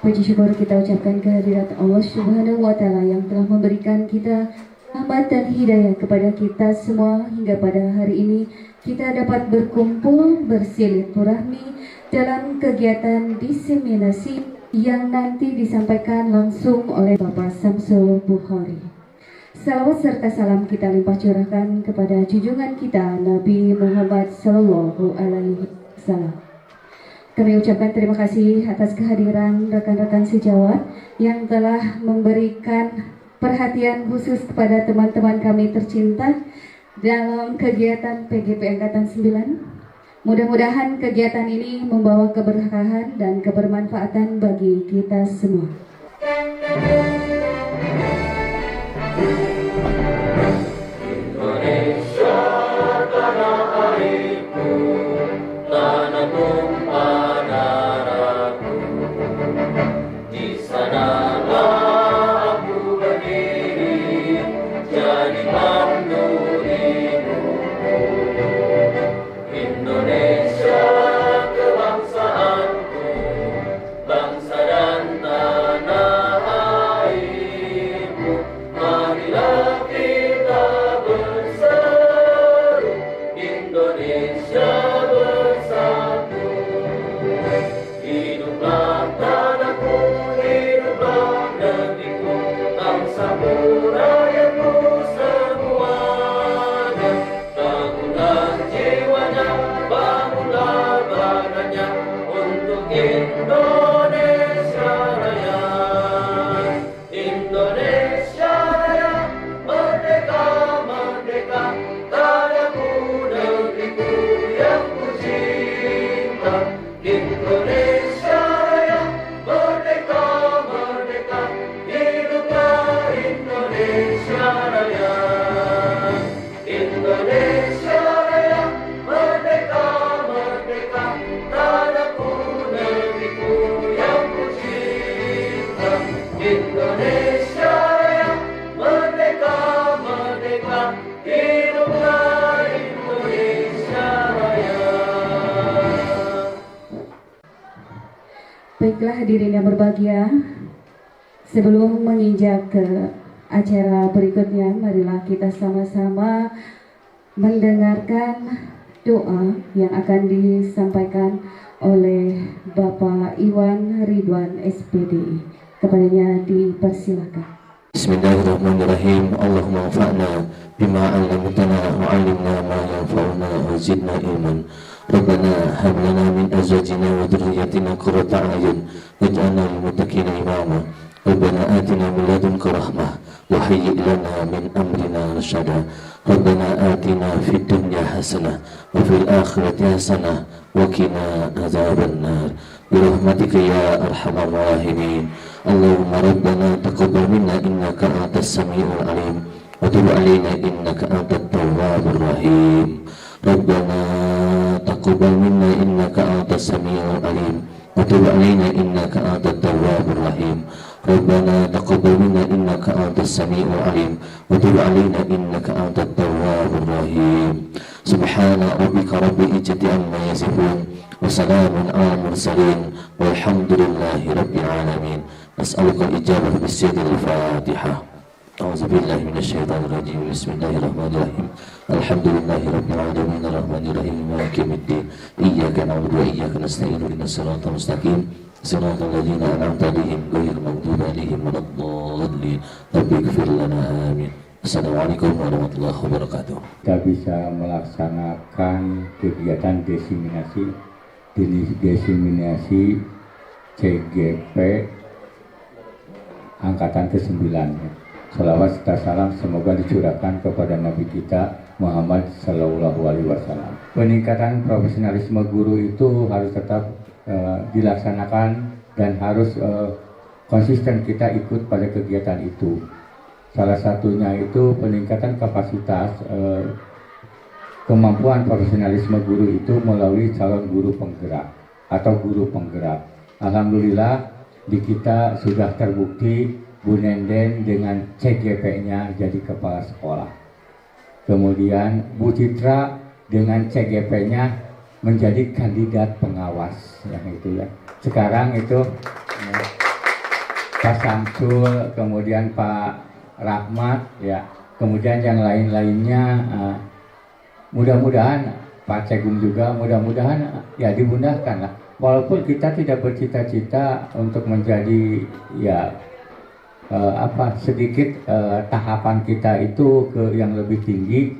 Puji syukur kita ucapkan kehadirat Allah Subhanahu wa Ta'ala yang telah memberikan kita rahmat dan hidayah kepada kita semua hingga pada hari ini kita dapat berkumpul bersilaturahmi dalam kegiatan diseminasi yang nanti disampaikan langsung oleh Bapak Samsul Bukhari. Salawat serta salam kita limpah curahkan kepada junjungan kita Nabi Muhammad Sallallahu Alaihi Wasallam. Kami ucapkan terima kasih atas kehadiran rekan-rekan sejawat yang telah memberikan perhatian khusus kepada teman-teman kami tercinta dalam kegiatan PGP Angkatan 9. Mudah-mudahan kegiatan ini membawa keberkahan dan kebermanfaatan bagi kita semua. Indonesia tanah airku, tanah tumpah darahku, di sanalah aku berdiri, jadi mandu hidupku. Indonesia kebangsaanku, bangsa dan tanah airku, marilah kita berseru, Indonesia bersatu. Hiduplah tanahku, hiduplah negeriku, bangsaku, rakyatku semuanya. Bangunlah jiwanya, bangunlah badannya untuk Indonesia Raya. Indonesia Raya, merdeka, merdeka, tanahku, negeriku yang ku cinta. Indonesia Raya, merdeka, merdeka, hiduplah Indonesia Raya. Indonesia Raya, merdeka, merdeka, tanahku, negeriku yang ku cinta. Indonesia Raya, merdeka, merdeka, hiduplah Indonesia Raya. Baiklah hadirin yang berbahagia, sebelum menginjak ke acara berikutnya, marilah kita sama-sama mendengarkan doa yang akan disampaikan oleh Bapak Iwan Ridwan SPD. Kepadanya dipersilakan. Bismillahirrahmanirrahim. Allahumma anfa'na bima 'allamtana wa 'allimna ma yanfa'una wa zidna ilman. Rabbana hab lana min azwajina wa dhurriyyatina qurrata a'yun waj'alna lil muttaqina imama. Rabbana atina min ladunka rahmah wa hayyi' lana min amrina rasyada. Rabbana atina fid dunya hasanah wa fil akhirati hasanah wa qina adzabannar. Birahmatika ya arhamar rahimin. Allahumma rabbana taqabbal minna innaka antas samiul alim wa tub alaina innaka antat tawwabur rahim. Rabbana taqabbal minna innaka antas samiul alim wa tub alaina innaka antat tawwabur rahim. Rabbana taqabbal minna innaka antas samiul alim wa tub alaina innaka antat tawwabur rahim. Subhana rabbika rabbil izzati amma yasifun wa salamun alal mursalin walhamdulillahi rabbil alamin. As'aluka al-ijabah bis-sayyidil Fatihah. A'udzu billahi minasyaitonir rajim. Bismillahirrahmanirrahim. Alhamdulillahi rabbil alamin arrahmanir rahim maliki yaumiddin. Iyyaka na'budu wa iyyaka nasta'in ihdinas siratal mustaqim. Siratal ladzina an'amta 'alaihim ghairil maghdubi 'alaihim waladdallin. Rabbi ighfir lana amin. Assalamualaikum warahmatullahi wabarakatuh. Kita bisa melaksanakan kegiatan diseminasi CGP Angkatan ke-9. Salawat serta salam semoga dicurahkan kepada Nabi kita Muhammad Sallallahu Alaihi Wasallam. Peningkatan profesionalisme guru itu harus tetap dilaksanakan dan harus konsisten kita ikut pada kegiatan itu. Salah satunya itu peningkatan kapasitas kemampuan profesionalisme guru itu melalui calon guru penggerak atau guru penggerak. Alhamdulillah di kita sudah terbukti Bu Nenden dengan CGP-nya jadi kepala sekolah. Kemudian Bu Citra dengan CGP-nya menjadi kandidat pengawas yang itu ya. Sekarang itu Pak Samsul, kemudian Pak Rahmat, ya, kemudian yang lain-lainnya, mudah-mudahan Pak Cegum juga, mudah-mudahan ya dimudahkan lah. Walaupun kita tidak bercita-cita untuk menjadi ya sedikit tahapan kita itu ke yang lebih tinggi,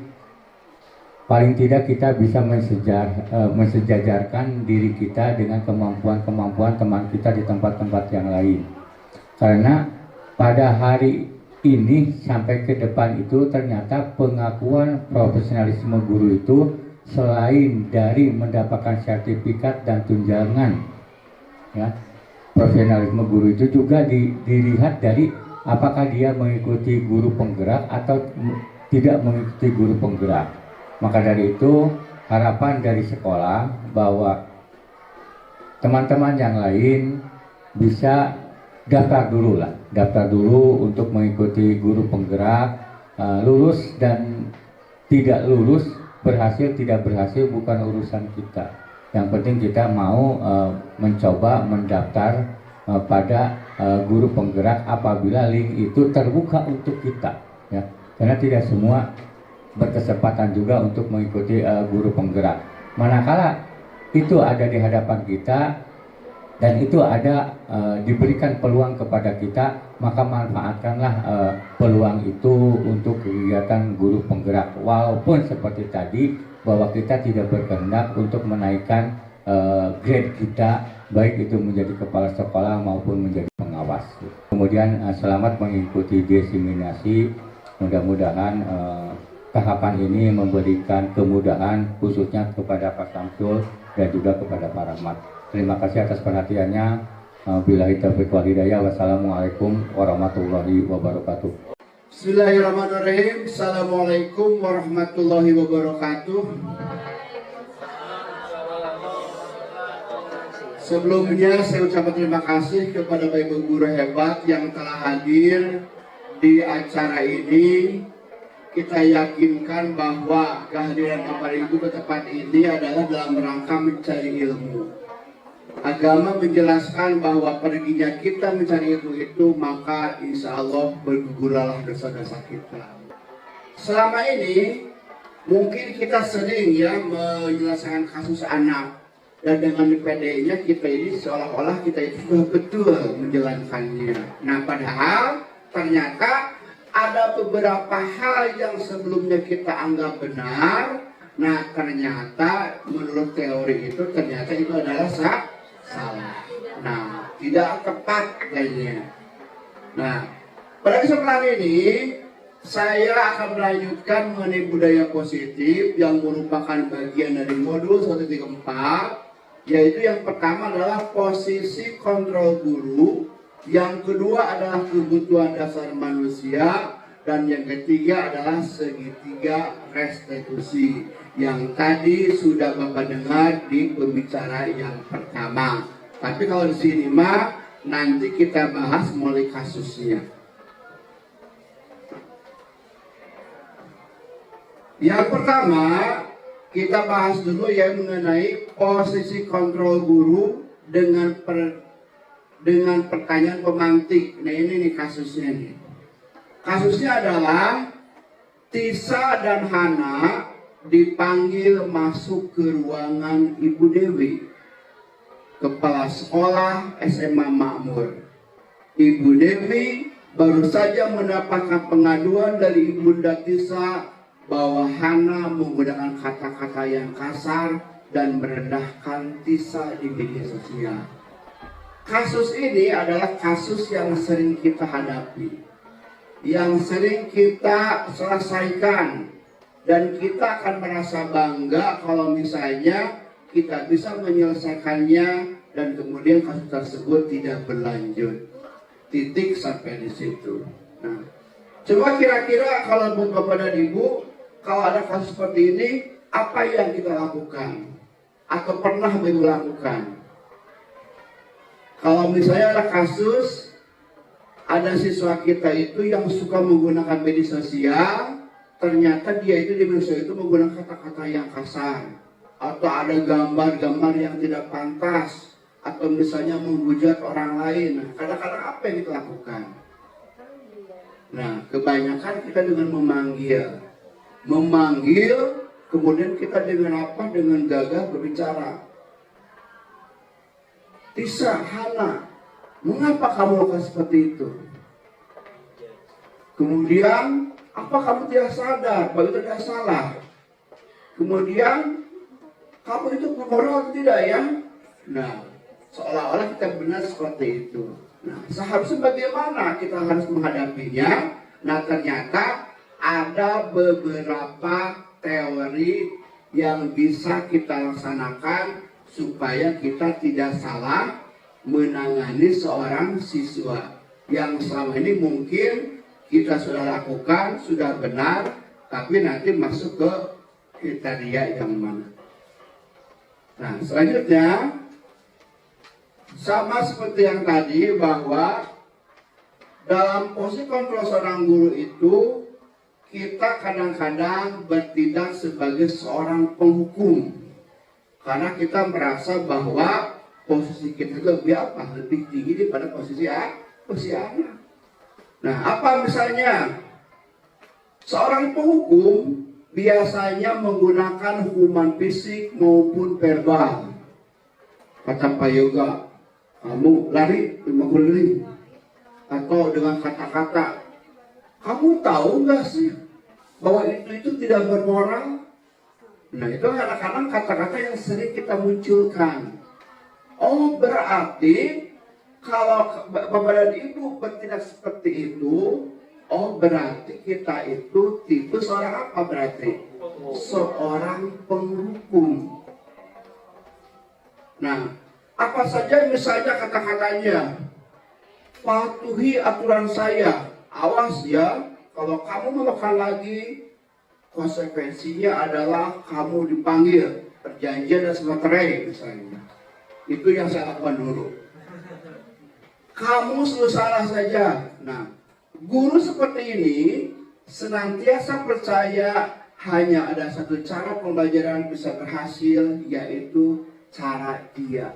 paling tidak kita bisa mensejajarkan diri kita dengan kemampuan-kemampuan teman kita di tempat-tempat yang lain. Karena pada hari ini sampai ke depan itu ternyata pengakuan profesionalisme guru itu selain dari mendapatkan sertifikat dan tunjangan, ya, profesionalisme guru itu juga dilihat dari apakah dia mengikuti guru penggerak atau tidak mengikuti guru penggerak. Maka dari itu harapan dari sekolah bahwa teman-teman yang lain bisa daftar dulu untuk mengikuti guru penggerak. Lulus dan tidak lulus, berhasil tidak berhasil bukan urusan kita. Yang penting kita mau mencoba mendaftar pada guru penggerak apabila link itu terbuka untuk kita, ya. Karena tidak semua berkesempatan juga untuk mengikuti guru penggerak. Manakala itu ada di hadapan kita dan itu ada diberikan peluang kepada kita, maka manfaatkanlah peluang itu untuk kegiatan guru penggerak. Walaupun seperti tadi bahwa kita tidak berkehendak untuk menaikkan grade kita, baik itu menjadi kepala sekolah maupun menjadi pengawas. Kemudian selamat mengikuti diseminasi. Mudah-mudahan tahapan ini memberikan kemudahan khususnya kepada Pak Samsul dan juga kepada Pak Rahmat. Terima kasih atas perhatiannya. Billahi taufiq wal hidayah. Wassalamualaikum warahmatullahi wabarakatuh. Bismillahirrahmanirrahim. Assalamualaikum warahmatullahi wabarakatuh. Sebelumnya saya ucapkan terima kasih kepada Bapak Ibu guru hebat yang telah hadir di acara ini. Kita yakinkan bahwa kehadiran Bapak Ibu ke tempat ini adalah dalam rangka mencari ilmu. Agama menjelaskan bahwa perginya kita mencari ilmu itu, maka insya Allah bergugurlah dosa-dosa kita. Selama ini mungkin kita sering ya menyelesaikan kasus anak, dan dengan PD-nya kita ini seolah-olah kita itu sudah betul menjalankannya. Nah, padahal ternyata ada beberapa hal yang sebelumnya kita anggap benar. Nah, ternyata menurut teori itu ternyata itu adalah salah. Nah, tidak tepat kayaknya. Nah, pada kesempatan ini saya akan melanjutkan mengenai budaya positif yang merupakan bagian dari modul 134, yaitu yang pertama adalah posisi kontrol guru, yang kedua adalah kebutuhan dasar manusia, dan yang ketiga adalah segitiga restitusi yang tadi sudah Bapak dengar di pembicara yang pertama. Tapi kalau di sini mah nanti kita bahas mulai kasusnya. Yang pertama kita bahas dulu ya mengenai posisi kontrol guru dengan pertanyaan pemantik. Nah, ini nih kasusnya nih. Kasusnya adalah Tisa dan Hana dipanggil masuk ke ruangan Ibu Dewi, kepala sekolah SMA Makmur. Ibu Dewi baru saja mendapatkan pengaduan dari Ibunda Tisa bahwa Hana menggunakan kata-kata yang kasar dan merendahkan Tisa di media sosial. Kasus ini adalah kasus yang sering kita hadapi, yang sering kita selesaikan, dan kita akan merasa bangga kalau misalnya kita bisa menyelesaikannya dan kemudian kasus tersebut tidak berlanjut. Titik sampai di situ. Nah, coba kira-kira kalau buat Bapak dan Ibu, kalau ada kasus seperti ini, apa yang kita lakukan? Atau pernah Ibu lakukan? Kalau misalnya ada kasus, ada siswa kita itu yang suka menggunakan media sosial, ternyata dia itu di media sosial itu menggunakan kata-kata yang kasar, atau ada gambar-gambar yang tidak pantas, atau misalnya menghujat orang lain. Nah, kadang-kadang apa yang kita lakukan? Nah, kebanyakan kita dengan memanggil, kemudian kita dengan apa? Dengan gagah berbicara. Tisa, Hana, mengapa kamu lakukan seperti itu? Kemudian, apa kamu tidak sadar bahwa itu tidak salah? Kemudian, kamu itu bermoral tidak ya? Nah, seolah-olah kita benar seperti itu. Nah, seharusnya bagaimana kita harus menghadapinya? Nah, ternyata ada beberapa teori yang bisa kita laksanakan supaya kita tidak salah menangani seorang siswa yang selama ini mungkin kita sudah lakukan, sudah benar, tapi nanti masuk ke kriteria yang mana. Nah, selanjutnya sama seperti yang tadi, bahwa dalam posisi kontrol seorang guru itu kita kadang-kadang bertindak sebagai seorang penghukum karena kita merasa bahwa posisi kita lebih tinggi daripada posisi anak. Nah, apa misalnya? Seorang penghukum biasanya menggunakan hukuman fisik maupun verbal. Kata Pak Yoga, kamu lari 5 keliling. Atau dengan kata-kata, kamu tahu nggak sih bahwa itu tidak bermoral? Nah, itu kadang-kadang kata-kata yang sering kita munculkan. Oh, berarti kalau Bapak dan Ibu bertindak seperti itu, oh berarti kita itu tipe seorang apa berarti? Seorang penghukum. Nah, apa saja misalnya kata-katanya? Patuhi aturan saya. Awas ya, kalau kamu melakukan lagi, konsekuensinya adalah kamu dipanggil perjanjian dan semeterai misalnya. Itu yang saya lakukan dulu. Kamu selalu salah saja. Nah, guru seperti ini senantiasa percaya hanya ada satu cara pembelajaran bisa berhasil, yaitu cara dia.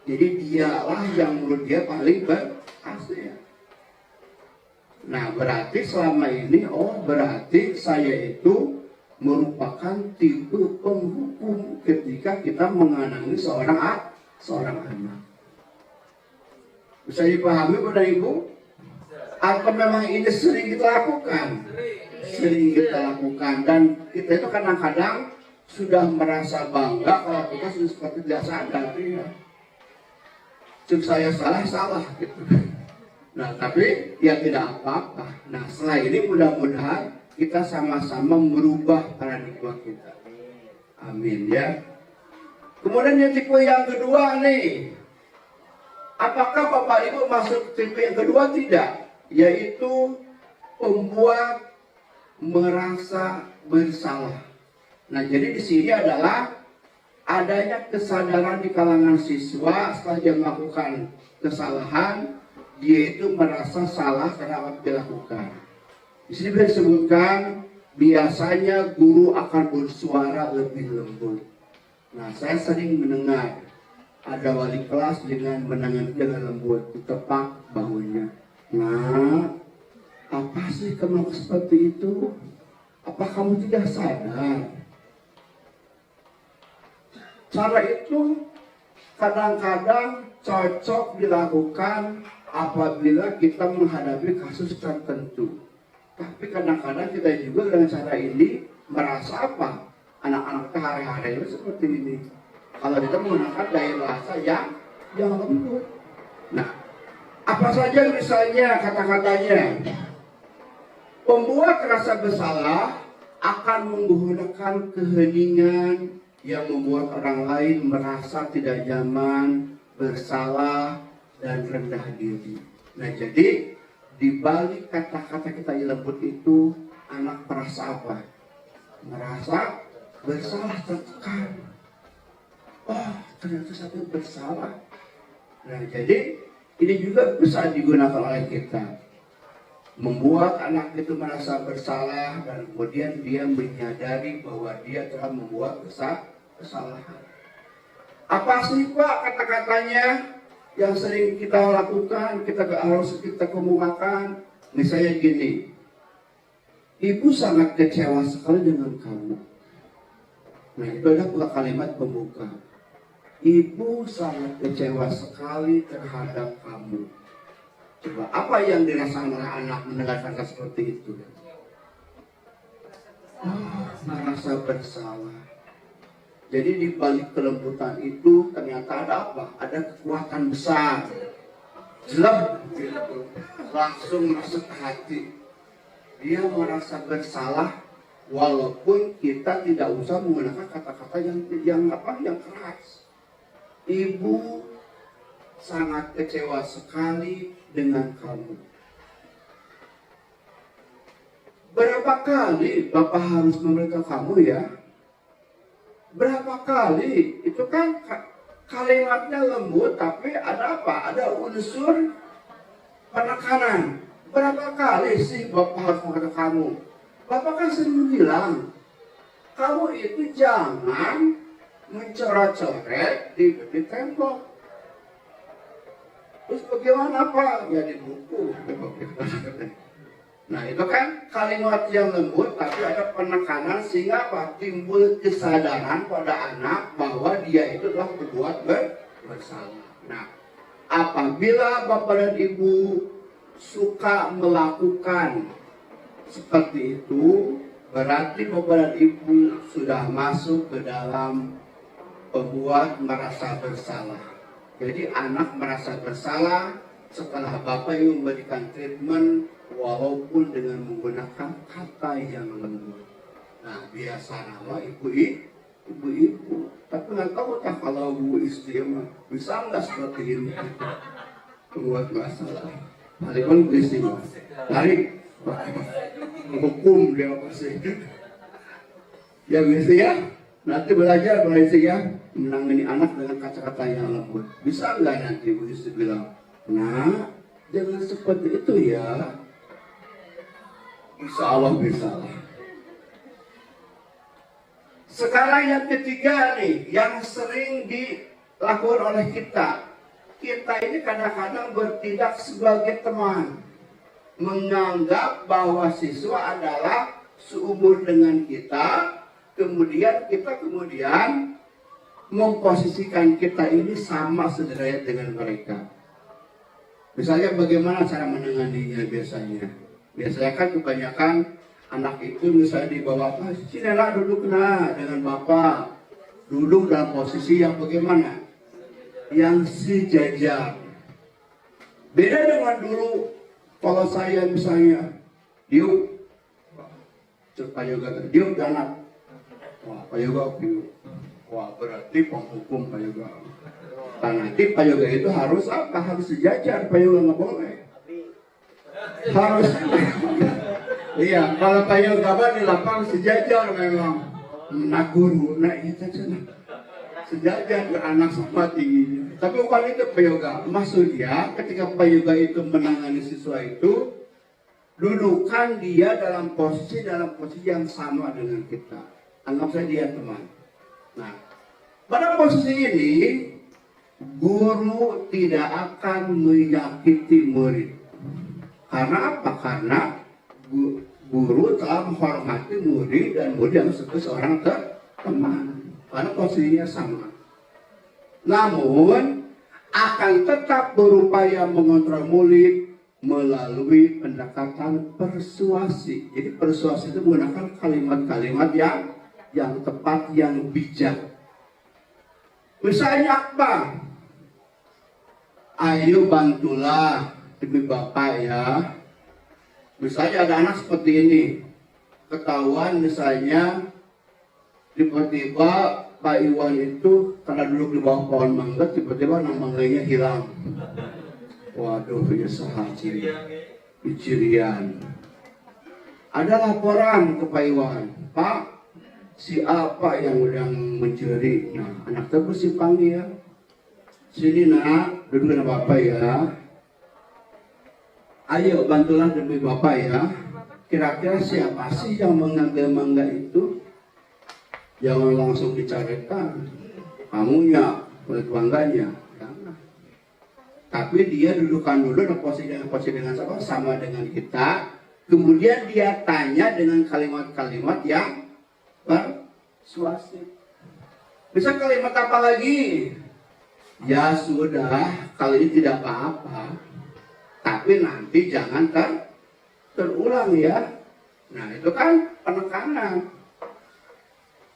Jadi dialah yang menurut dia paling berhasil. Nah, berarti selama ini, berarti saya itu merupakan tipe penghukum ketika kita mengenangi seorang anak. Bisa dipahami Bapak Ibu? Atau memang ini sering kita lakukan? Sering kita lakukan, dan kita itu kadang-kadang sudah merasa bangga kalau kita sudah seperti tidak sadar. Ya. Cuk saya salah gitu. Nah, tapi ya tidak apa-apa. Nah, setelah ini mudah-mudahan kita sama-sama merubah paradigma kita. Amin ya. Kemudian yang tipe yang kedua nih. Apakah Bapak Ibu masuk tipe yang kedua? Tidak. Yaitu pembuat merasa bersalah. Nah, jadi di sini adalah adanya kesadaran di kalangan siswa setelah dia melakukan kesalahan, dia itu merasa salah karena apa yang dilakukan. Di sini disebutkan biasanya guru akan bersuara lebih lembut. Nah, saya sering mendengar ada wali kelas dengan menangani dengan lembut, ditepak bahunya. Nah, apa sih kamu seperti itu? Apa kamu tidak sadar? Cara itu kadang-kadang cocok dilakukan apabila kita menghadapi kasus tertentu. Tapi kadang-kadang kita juga dengan cara ini merasa apa? Anak-anak hari-hari seperti ini. Kalau kita menggunakan daya bahasa yang lembut. Nah, apa saja misalnya kata-katanya? Pembuat rasa bersalah akan menggunakan keheningan yang membuat orang lain merasa tidak nyaman, bersalah, dan rendah diri. Nah, jadi di balik kata-kata kita yang lembut itu, anak merasa apa? Merasa bersalah, tertekan. Oh, ternyata saya bersalah. Nah, jadi ini juga bisa digunakan oleh kita. Membuat anak itu merasa bersalah dan kemudian dia menyadari bahwa dia telah membuat kesalahan. Apa sih Pak kata-katanya yang sering kita lakukan, harus kita kemukakan? Misalnya gini, ibu sangat kecewa sekali dengan kamu. Nah itu adalah kalimat pembuka. Ibu sangat kecewa sekali terhadap kamu. Coba apa yang dirasakan oleh anak mendengar kata seperti itu? Merasa bersalah. Jadi di balik kelembutan itu ternyata ada apa? Ada kekuatan besar. Jelek gitu. Langsung masuk ke hati. Dia merasa bersalah walaupun kita tidak usah menggunakan kata-kata yang keras. Ibu sangat kecewa sekali dengan kamu. Berapa kali Bapak harus memberitahu kamu ya? Berapa kali? Itu kan kalimatnya lembut, tapi ada apa? Ada unsur penekanan. Berapa kali sih Bapak harus memberitahu kamu? Bapak kan sering bilang, kamu itu jangan mencoret-coret di tembok. Terus bagaimana Pak? Ya di buku. Nah itu kan kalimat yang lembut tapi ada penekanan sehingga apa? Timbul kesadaran pada anak bahwa dia itu telah berbuat bersalah. Nah apabila Bapak dan Ibu suka melakukan seperti itu, berarti Bapak dan Ibu sudah masuk ke dalam pembuat merasa bersalah. Jadi anak merasa bersalah setelah Bapak Ibu memberikan treatment walaupun dengan menggunakan kata yang lembut. Nah biasa nama ibu-ibu, tapi nggak tahu tak kalau bu istri mah bisa nggak seperti ini membuat masalah. Paling bu istri mah tarik hukum dia pasti. Ya biasa ya. Nanti belajar ya menangani anak dengan kata-kata yang lembut. Bisa nggak nanti ibu istri bilang, nah jangan seperti itu ya. Insya Allah bisa. Sekarang yang ketiga nih, yang sering dilakukan oleh kita. Kita ini kadang-kadang bertindak sebagai teman, menganggap bahwa siswa adalah seumur dengan kita. Kemudian kita memposisikan kita ini sama sederajat dengan mereka. Misalnya bagaimana cara menanganinya biasanya? Biasanya kan kebanyakan anak itu misalnya dibawa, sini nak duduk dengan bapak. Duduk dalam posisi yang bagaimana? Yang sejajar. Beda dengan dulu, kalau saya misalnya, diuk anak. Wah, Pak Yoga, wah berarti penghukum Pak Yoga. Karena nanti Pak Yoga itu harus apa? Harus sejajar, Pak Yoga nggak boleh. Harus. Iya, kalau Pak Yoga di lapangan sejajar memang. Nah guru, nah itu sejajar anak sama tingginya. Tapi bukan itu Pak Yoga. Maksudnya ketika Pak Yoga itu menangani siswa itu, dudukan dia dalam posisi yang sama dengan kita. Anggap saja dia teman. Nah, pada posisi ini guru tidak akan menyakiti murid. Karena apa? Karena guru telah menghormati murid dan murid yang sebagai seorang teman. Karena posisinya sama. Namun akan tetap berupaya mengontrol murid melalui pendekatan persuasi. Jadi persuasi itu menggunakan kalimat-kalimat yang tepat, yang bijak. Misalnya apa? Ayo bantulah demi Bapak ya. Misalnya ada anak seperti ini, ketahuan misalnya tiba-tiba Pak Iwan itu karena duduk di bawah pohon mangga, tiba-tiba nama mangganya hilang. Waduh, ya sehati Cirian. Ada laporan ke Pak Iwan, Pak, si apa yang udah mencuri. Nah, anak tersebut dipanggil. Sini nak, duduk dengan Bapak ya. Ayo bantulah demi Bapak ya. Kira-kira siapa sih yang mengambil mangga itu? Jangan langsung dicarikan. Kamunya, oleh bangganya. Jangan. Tapi dia dudukan dulu posisi dengan sama dengan kita. Kemudian dia tanya dengan kalimat-kalimat yang persuasif. Bisa kalimat apa lagi? Ya sudah, kali ini tidak apa-apa. Tapi nanti jangan terulang ya. Nah itu kan penekanan.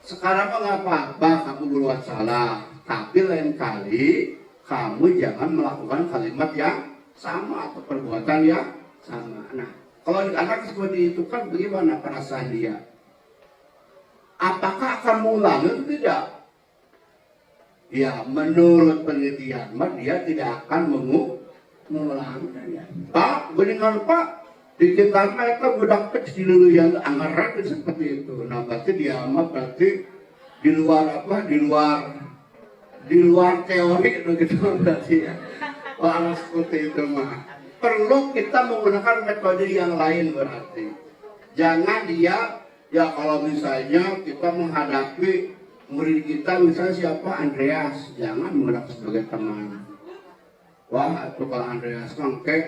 Sekarang mengapa kamu berbuat salah? Tapi lain kali kamu jangan melakukan kalimat yang sama atau perbuatan yang sama. Nah, kalau anak seperti itu kan bagaimana perasaan dia? Apakah akan mengulangi atau tidak? Ya, menurut penelitian, dia tidak akan mengulanginya. Pak, beningan Pak, di kita itu budak kecil dulu yang anggaran seperti itu. Nah, berarti dia berarti di luar teori begitu berarti ya. Orang seperti itu mah. Perlu kita menggunakan metode yang lain berarti. Jangan dia ya kalau misalnya kita menghadapi murid kita misalnya siapa Andreas, jangan menggunakan sebagai teman. Wah, itu kalau Andreas mangke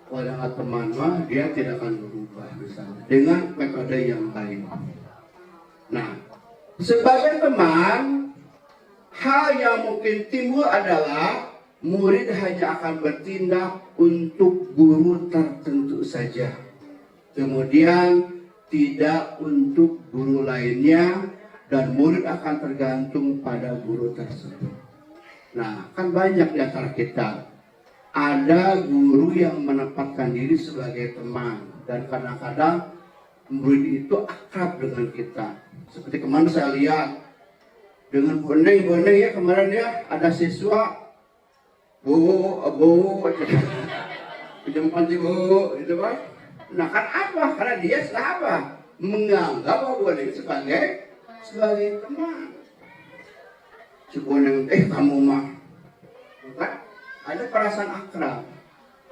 kalau teman mah dia tidak akan berubah misalnya dengan metode yang lain. Nah, sebagai teman, hal yang mungkin timbul adalah murid hanya akan bertindak untuk guru tertentu saja. Kemudian tidak untuk guru lainnya dan murid akan tergantung pada guru tersebut. Nah, kan banyak di antara kita. Ada guru yang menempatkan diri sebagai teman dan kadang-kadang murid itu akrab dengan kita. Seperti kemarin saya lihat dengan boneng ya kemarin ya ada siswa bu pinjam panci bu itu Pak. Nah kan apa? Karena dia sudah apa? Menganggap bahwa boneng sebagai teman. Si boneng kamu mah bukan? Ada perasaan akrab.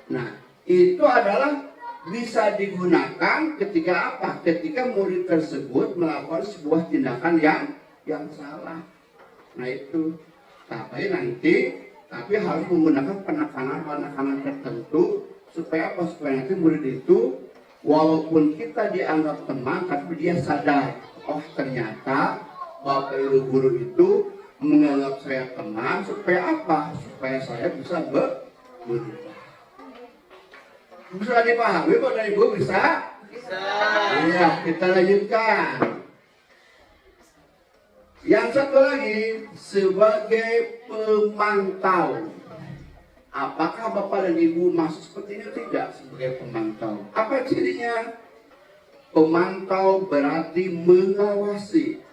Nah itu adalah bisa digunakan ketika apa? Ketika murid tersebut melakukan sebuah tindakan yang salah. Nah itu, tapi harus menggunakan penekanan tertentu supaya apa? Supaya nanti murid itu walaupun kita dianggap teman, tapi dia sadar, oh ternyata bapak ibu guru itu menganggap saya teman supaya apa? Supaya saya bisa berubah. Bisa dipahami Bapak Ibu bisa? Bisa. Iya, kita lanjutkan. Yang satu lagi sebagai pemantau. Apakah Bapak dan Ibu masuk seperti ini atau tidak sebagai pemantau? Apa cirinya? Pemantau berarti mengawasi.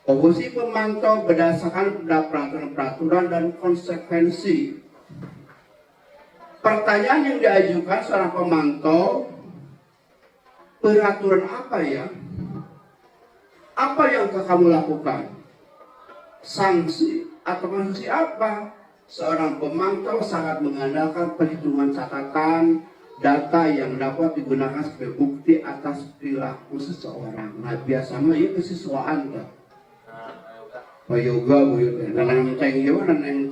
Fungsi pemantau berdasarkan peraturan-peraturan dan konsekuensi. Pertanyaan yang diajukan seorang pemantau, peraturan apa ya? Apa yang kamu lakukan? Sanksi atau sanksi apa? Seorang pemantau sangat mengandalkan perhitungan catatan, data yang dapat digunakan sebagai bukti atas perilaku seseorang. Nah biasanya itu kesiswaan kan? Pak Yoga, Bu Yoga, dan yang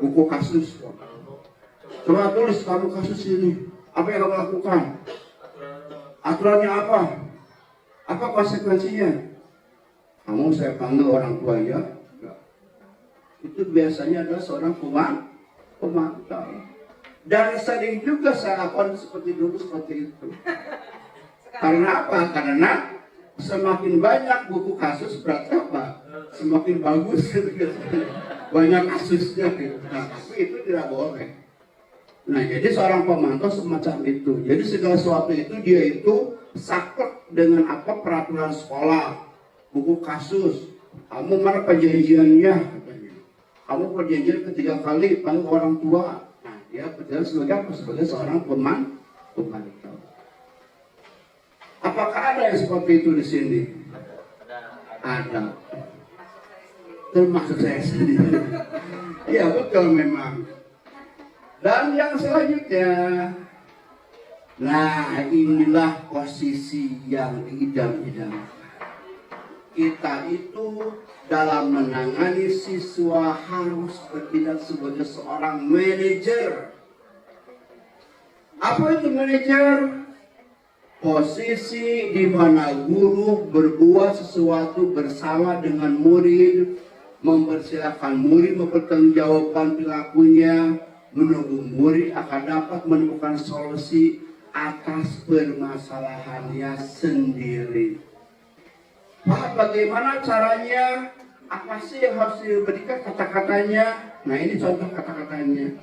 buku kasus. Coba tulis kamu kasus ini. Apa yang kamu lakukan? Aturannya apa? Apa konsekuensinya? Kamu saya panggil orang tua ya? Itu biasanya adalah seorang pemantau. Dan sering juga saya lakukan seperti dulu seperti itu. Karena apa? Karena semakin banyak buku kasus berarti apa? Semakin bagus. Banyak kasusnya gitu. Nah, tapi itu tidak boleh. Nah, jadi seorang pemantau semacam itu. Jadi segala sesuatu itu dia itu saklek dengan apa peraturan sekolah, buku kasus. Kamu mana perjanjiannya? Katanya. Kamu perjanjian ketiga kali panggil orang tua. Nah, dia berjalan sebagai apa? Sebagai seorang pemantau. Apakah ada yang seperti itu di sini? Ada. Termasuk saya sendiri. Ya betul memang. Dan yang selanjutnya, nah inilah posisi yang diidam-idamkan. kita itu dalam menangani siswa harus bertindak sebagai seorang manajer. Apa itu manajer? Posisi di mana guru berbuat sesuatu bersama dengan murid, mempersilahkan murid mempertanggungjawabkan perilakunya, menunggu murid akan dapat menemukan solusi atas permasalahannya sendiri. Pak, bagaimana caranya? Apa sih yang harus diberikan kata-katanya? Nah, ini contoh kata-katanya.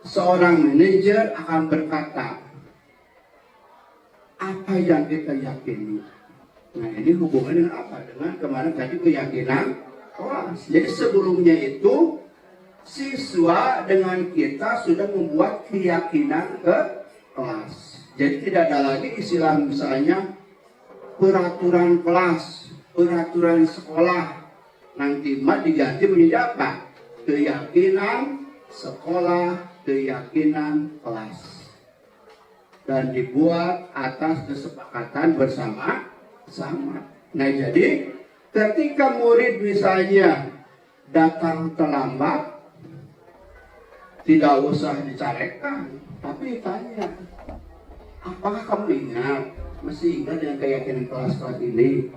Seorang manajer akan berkata, apa yang kita yakini. Nah, ini hubungannya dengan apa? Dengan kemarin tadi keyakinan kelas. Jadi sebelumnya itu siswa dengan kita sudah membuat keyakinan ke kelas. Jadi tidak ada lagi istilah misalnya peraturan kelas, peraturan sekolah. Nanti mah diganti menjadi apa? Keyakinan sekolah, keyakinan kelas. Dan dibuat atas kesepakatan bersama-sama. Nah, jadi ketika murid misalnya datang terlambat, tidak usah dicarekan, tapi ditanya, apakah kamu ingat, masih ingat dengan keyakinan kelas-kelas ini?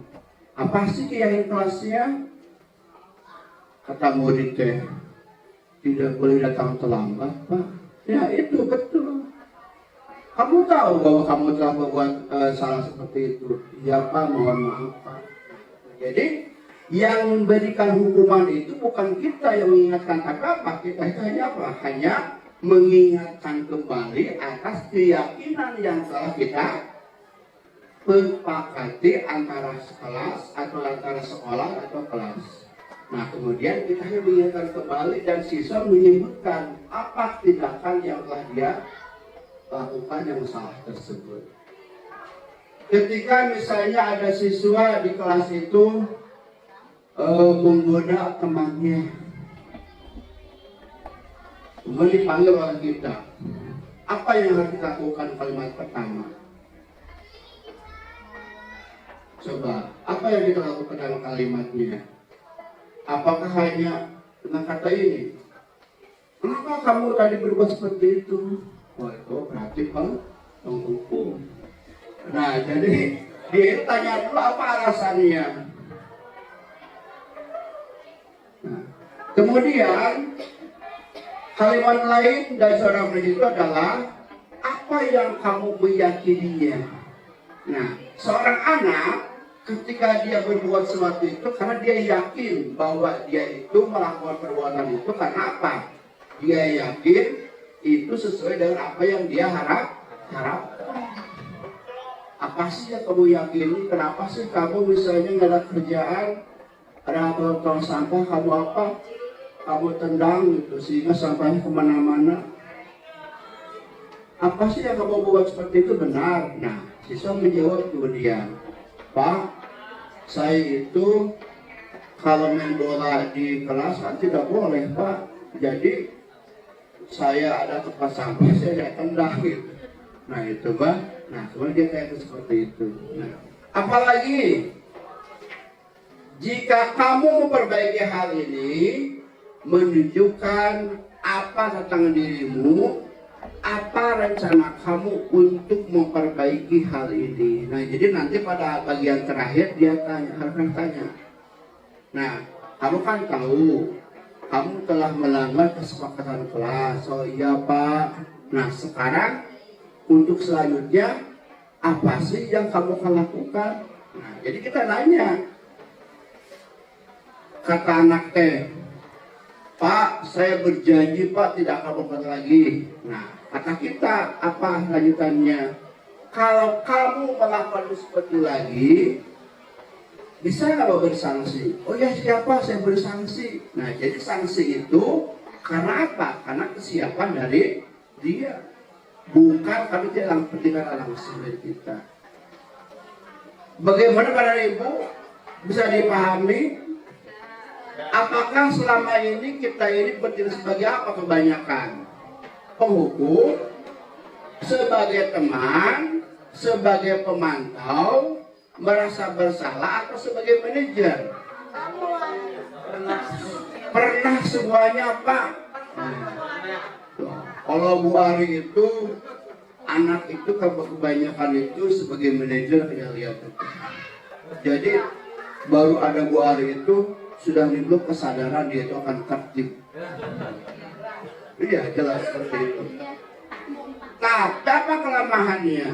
Apa sih keyakinan kelasnya? Kata murid teh, tidak boleh datang terlambat, Pak. Ya, itu betul. Kamu tahu bahwa kamu telah membuat salah seperti itu. Iya Pak, mohon maaf Pak. Jadi yang memberikan hukuman itu bukan kita yang mengingatkan apa-apa. Kita itu hanya apa? Hanya mengingatkan kembali atas keyakinan yang telah kita sepakati antara kelas atau antara sekolah atau kelas. Nah, kemudian kita hanya mengingatkan kembali dan siswa menyebutkan apa tindakan yang telah dia lakukan yang salah tersebut. Ketika misalnya ada siswa di kelas itu menggoda temannya, kemudian dipanggil oleh kita, apa yang harus kita lakukan? Kalimat pertama, coba apa yang kita lakukan dalam kalimatnya? Apakah hanya dengan kata ini, kenapa kamu tadi berbuat seperti itu? Wah, itu berarti kalau menghukum. Nah, jadi dia tanya dulu apa alasannya. Nah, kemudian kalimat lain dari seorang murid itu adalah apa yang kamu meyakininya. Nah, seorang anak ketika dia berbuat sesuatu itu karena dia yakin bahwa dia itu melakukan perbuatan itu karena apa? Dia yakin itu sesuai dengan apa yang dia harapkan. Apa sih yang kamu yakini? Kenapa sih kamu misalnya nggak ada kerjaan, ada tong sampah, kamu apa? Kamu tendang gitu sehingga sampahnya kemana-mana. Apa sih yang kamu buat seperti itu benar? Nah, siswa menjawab kemudian, Pak, saya itu kalau main bola di kelas kan tidak boleh Pak. Jadi saya ada tempat sampah, saya tendang gitu. Nah itu Pak. Nah kemudian dia kayak seperti itu. Nah, apalagi jika kamu memperbaiki hal ini, menunjukkan apa tentang dirimu, apa rencana kamu untuk memperbaiki hal ini. Nah jadi nanti pada bagian terakhir dia harus tanya. Nah kamu kan tahu kamu telah melanggar kesepakatan kelas. Oh iya Pak. Nah sekarang untuk selanjutnya apa sih yang kamu akan lakukan? Nah jadi kita nanya. Kata anak teh, Pak saya berjanji Pak tidak akan melakukan lagi. Nah kata kita apa lanjutannya? Kalau kamu melakukan seperti lagi, bisa nggak beri sanksi? Oh ya siapa saya beri sanksi. Nah jadi sanksi itu karena apa? Karena kesiapan dari dia, bukan karena dia dalam pendidikan langsung dari kita. Bagaimana para ibu bisa dipahami? Apakah selama ini kita ini bertindak sebagai apa kebanyakan? Penghukum, sebagai teman, sebagai pemantau, merasa bersalah atau sebagai manajer? Pernah semuanya, Pak. Kalau Bu Ari itu anak itu kebanyakan itu sebagai manajer kita lihat. Jadi baru ada Bu Ari itu sudah timbul kesadaran dia itu akan tertib. Iya, jelas seperti itu. Tapi apa kelemahannya?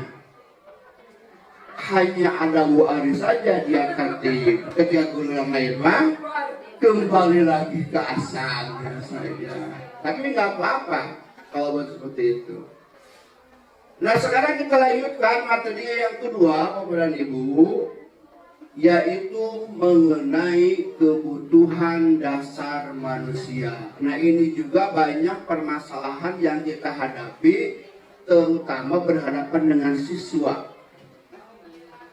Hanya ada Bu Ari saja dia tertib. Ketika guru yang lain mah kembali lagi ke asalnya saja. Tapi nggak apa-apa kalau seperti itu. Nah, sekarang kita lanjutkan materi yang kedua, Bapak dan Ibu, yaitu mengenai kebutuhan dasar manusia. Nah, ini juga banyak permasalahan yang kita hadapi, terutama berhadapan dengan siswa.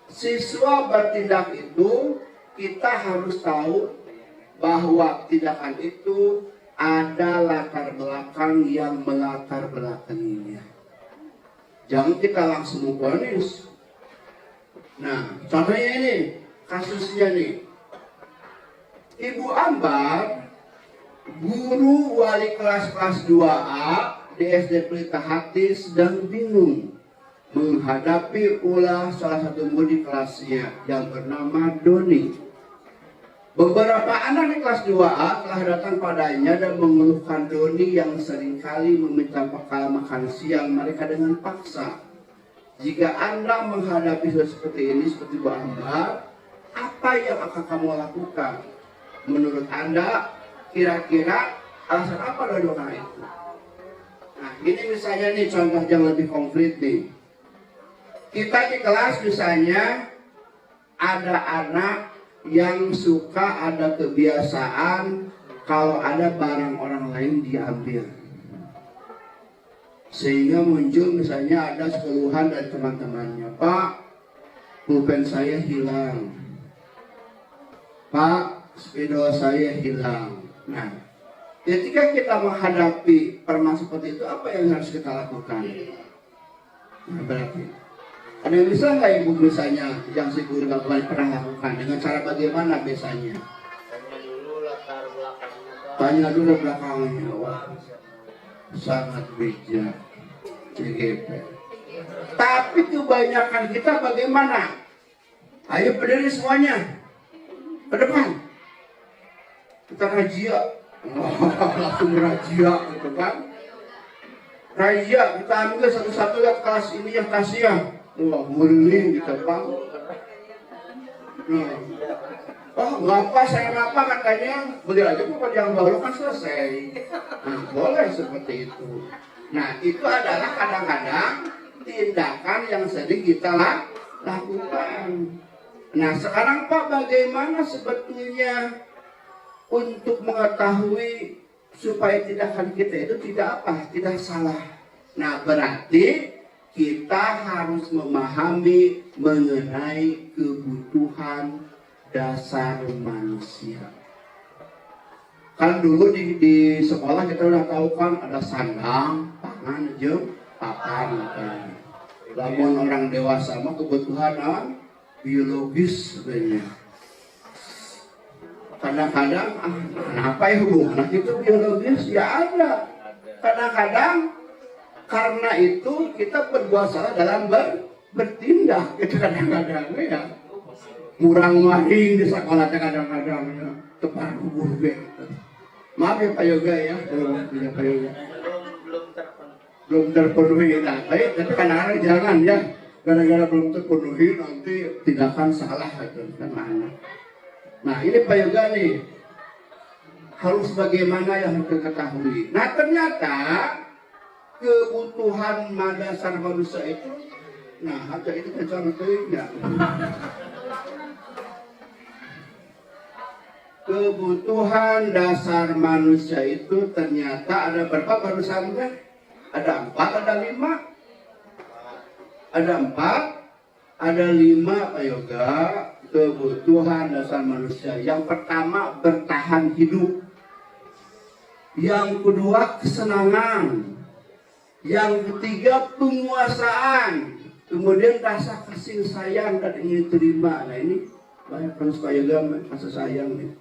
Siswa bertindak itu, kita harus tahu bahwa tindakan itu ada latar belakang yang melatar belakanginya. Jangan kita langsung memvonis. Nah, contohnya ini, kasusnya nih. Ibu Ambar, guru wali kelas 2A di SD Pelita Hati sedang bingung menghadapi ulah salah satu murid kelasnya yang bernama Doni. Beberapa anak di kelas 2A telah datang padanya dan mengeluhkan Doni yang seringkali meminta bekal makan siang mereka dengan paksa. Jika Anda menghadapi seperti ini, seperti Bu Ambar, apa yang akan kamu lakukan? Menurut Anda, kira-kira alasan apa dari orang itu? Nah, ini misalnya nih contoh yang lebih konkret nih. Kita di kelas misalnya ada anak yang suka ada kebiasaan kalau ada barang orang lain diambil. Sehingga muncul misalnya ada keluhan dari teman-temannya, Pak, pulpen saya hilang, Pak, spidol saya hilang. Nah, ketika kita menghadapi permasalahan seperti itu, apa yang harus kita lakukan? Nah, berarti ada yang bisa nggak Ibu misalnya yang si guru nggak pernah lakukan dengan cara bagaimana biasanya? Tanya dulu belakangnya. Wah, sangat bijak. CGP. Tapi kebanyakan kita bagaimana? Ayo berdiri semuanya ke depan. Kita razia. Langsung razia gitu kan. Razia, kita ambil satu-satu lihat kelas ini yang tasnya. Wah, muling gitu Pak. Nah. Oh, ngapa saya ngapa katanya beli aja bukan yang baru kan selesai. Nah, boleh seperti itu. Nah, itu adalah kadang-kadang tindakan yang sering kita lakukan. Nah, sekarang Pak, bagaimana sebetulnya untuk mengetahui supaya tindakan kita itu tidak apa, tidak salah. Nah, berarti kita harus memahami mengenai kebutuhan dasar manusia. Kan dulu di sekolah kita udah tahu kan ada sandang, pangan, jeung papan. Lamun orang dewasa mah kebutuhan biologis sebenarnya. Kadang-kadang kenapa ya hubungan itu biologis? Ya ada. Kadang-kadang karena itu kita berbuat salah dalam bertindak. Itu kadang-kadang ya. Murang maring di sekolah kadang-kadang ya. Tepat hubur gitu. Maaf ya Pak Yoga ya. Belum Pak Yoga. Belum terpenuhi. Nah, tapi kadang-kadang jangan ya. Gara-gara belum terpenuhi nanti tindakan salah gitu sama anak. Nah ini Pak Yoga nih. Harus bagaimana yang kita ketahui. Nah ternyata kebutuhan dasar manusia itu, nah ada itu contohnya. Kebutuhan dasar manusia itu ternyata ada berapa barusan kan? Ada 4, ada 5. Ada 4, ada 5 Pak Yoga. Kebutuhan dasar manusia. Yang pertama bertahan hidup. Yang kedua kesenangan. Yang ketiga penguasaan. Kemudian rasa kasih sayang dan ingin terima. Nah ini banyak orang supaya kasih sayang nih.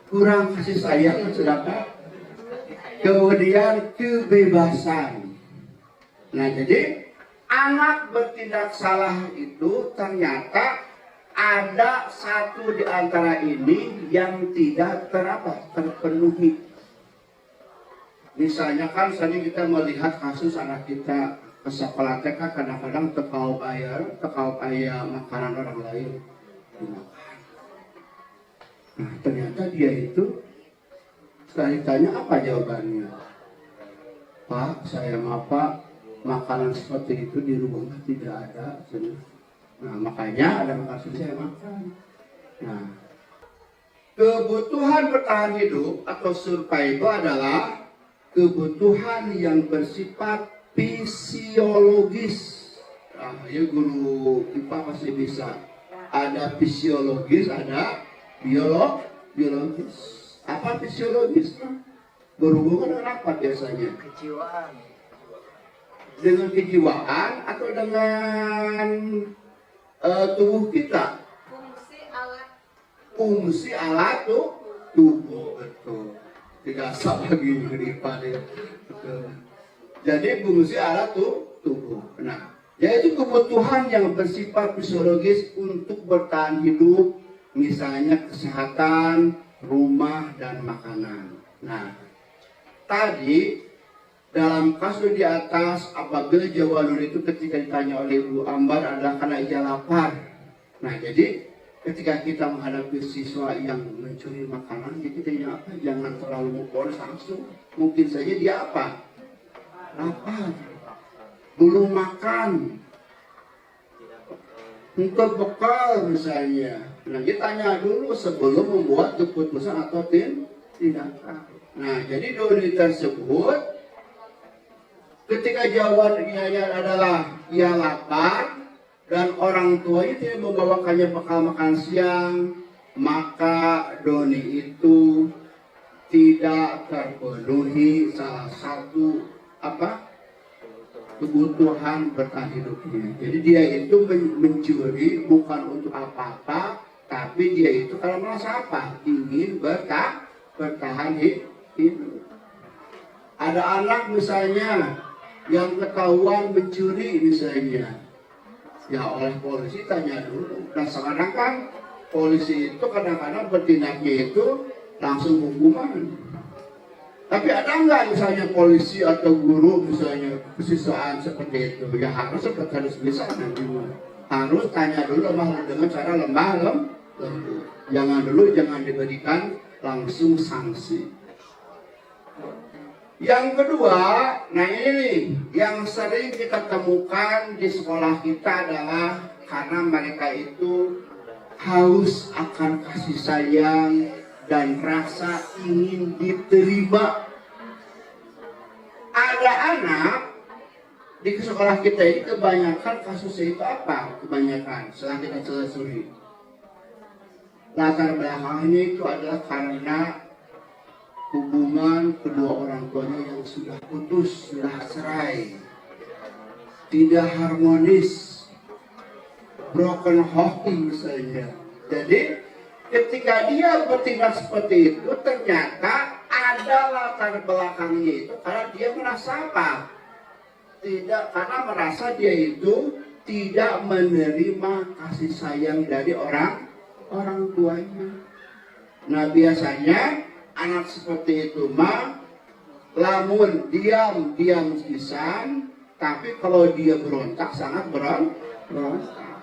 Kurang kasih sayang sedangkan. Kemudian kebebasan. Nah jadi anak bertindak salah itu ternyata ada satu di antara ini yang tidak terpenuhi. Misalnya kan tadi kita melihat kasus anak kita ke sekolah TK kadang-kadang tekau bayar makanan orang lain dimakan. Nah ternyata dia itu setelah ditanya apa jawabannya, Pak saya Pak makanan seperti itu di rumah tidak ada. Nah makanya ada kasus saya makan. Nah kebutuhan bertahan hidup atau survival adalah kebutuhan yang bersifat fisiologis. Nah, ya guru IPA pasti bisa. Ada fisiologis, ada biologis. Apa fisiologis? Berhubungan dengan apa biasanya? Kejiwaan. Dengan kejiwaan atau dengan tubuh kita? Fungsi alat tubuh, betul. Tidak salah lagi di IPA deh. Betul. Jadi fungsi alat tubuh. Nah, yaitu kebutuhan yang bersifat fisiologis untuk bertahan hidup, misalnya kesehatan, rumah, dan makanan. Nah, tadi dalam kasus di atas, apabila jawaban itu ketika ditanya oleh Ibu Ambar adalah karena ia lapar. Nah, jadi ketika kita menghadapi siswa yang mencuri makanan, kita jangan terlalu memponis langsung. Mungkin saja dia apa? Lapar, belum makan, untuk bekal misalnya. Nah kita tanya dulu sebelum membuat keputusan atau tindakan. Nah jadi doni tersebut ketika jawabannya adalah ia lapar dan orang tuanya tidak membawakannya bekal makan siang, maka doni itu tidak terpenuhi salah satu kebutuhan bertahan hidupnya. Jadi dia itu mencuri bukan untuk apa-apa, tapi dia itu kalau merasa apa? Ingin bertahan hidup. Ada anak misalnya yang ketahuan mencuri misalnya, ya oleh polisi tanya dulu. Nah sekarang kan polisi itu kadang-kadang bertindaknya itu langsung hukuman. Tapi ada nggak misalnya polisi atau guru misalnya kesiswaan seperti itu? Ya harus bisa nanti harus tanya dulu dengan cara lembut. Jangan diberikan langsung sanksi. Yang kedua, nah ini nih yang sering kita temukan di sekolah kita adalah karena mereka itu haus akan kasih sayang dan rasa ingin diterima. Ada anak di sekolah kita ini kebanyakan kasusnya itu apa? Kebanyakan setelah kita telusuri latar belakangnya itu adalah karena hubungan kedua orang tuanya yang sudah putus, sudah cerai, tidak harmonis, broken home misalnya. Jadi ketika dia bertindak seperti itu, ternyata ada latar belakangnya itu karena dia merasa apa? Karena merasa dia itu tidak menerima kasih sayang dari orang tuanya. Nah biasanya anak seperti itu lamun diam pisan, tapi kalau dia berontak sangat berontak.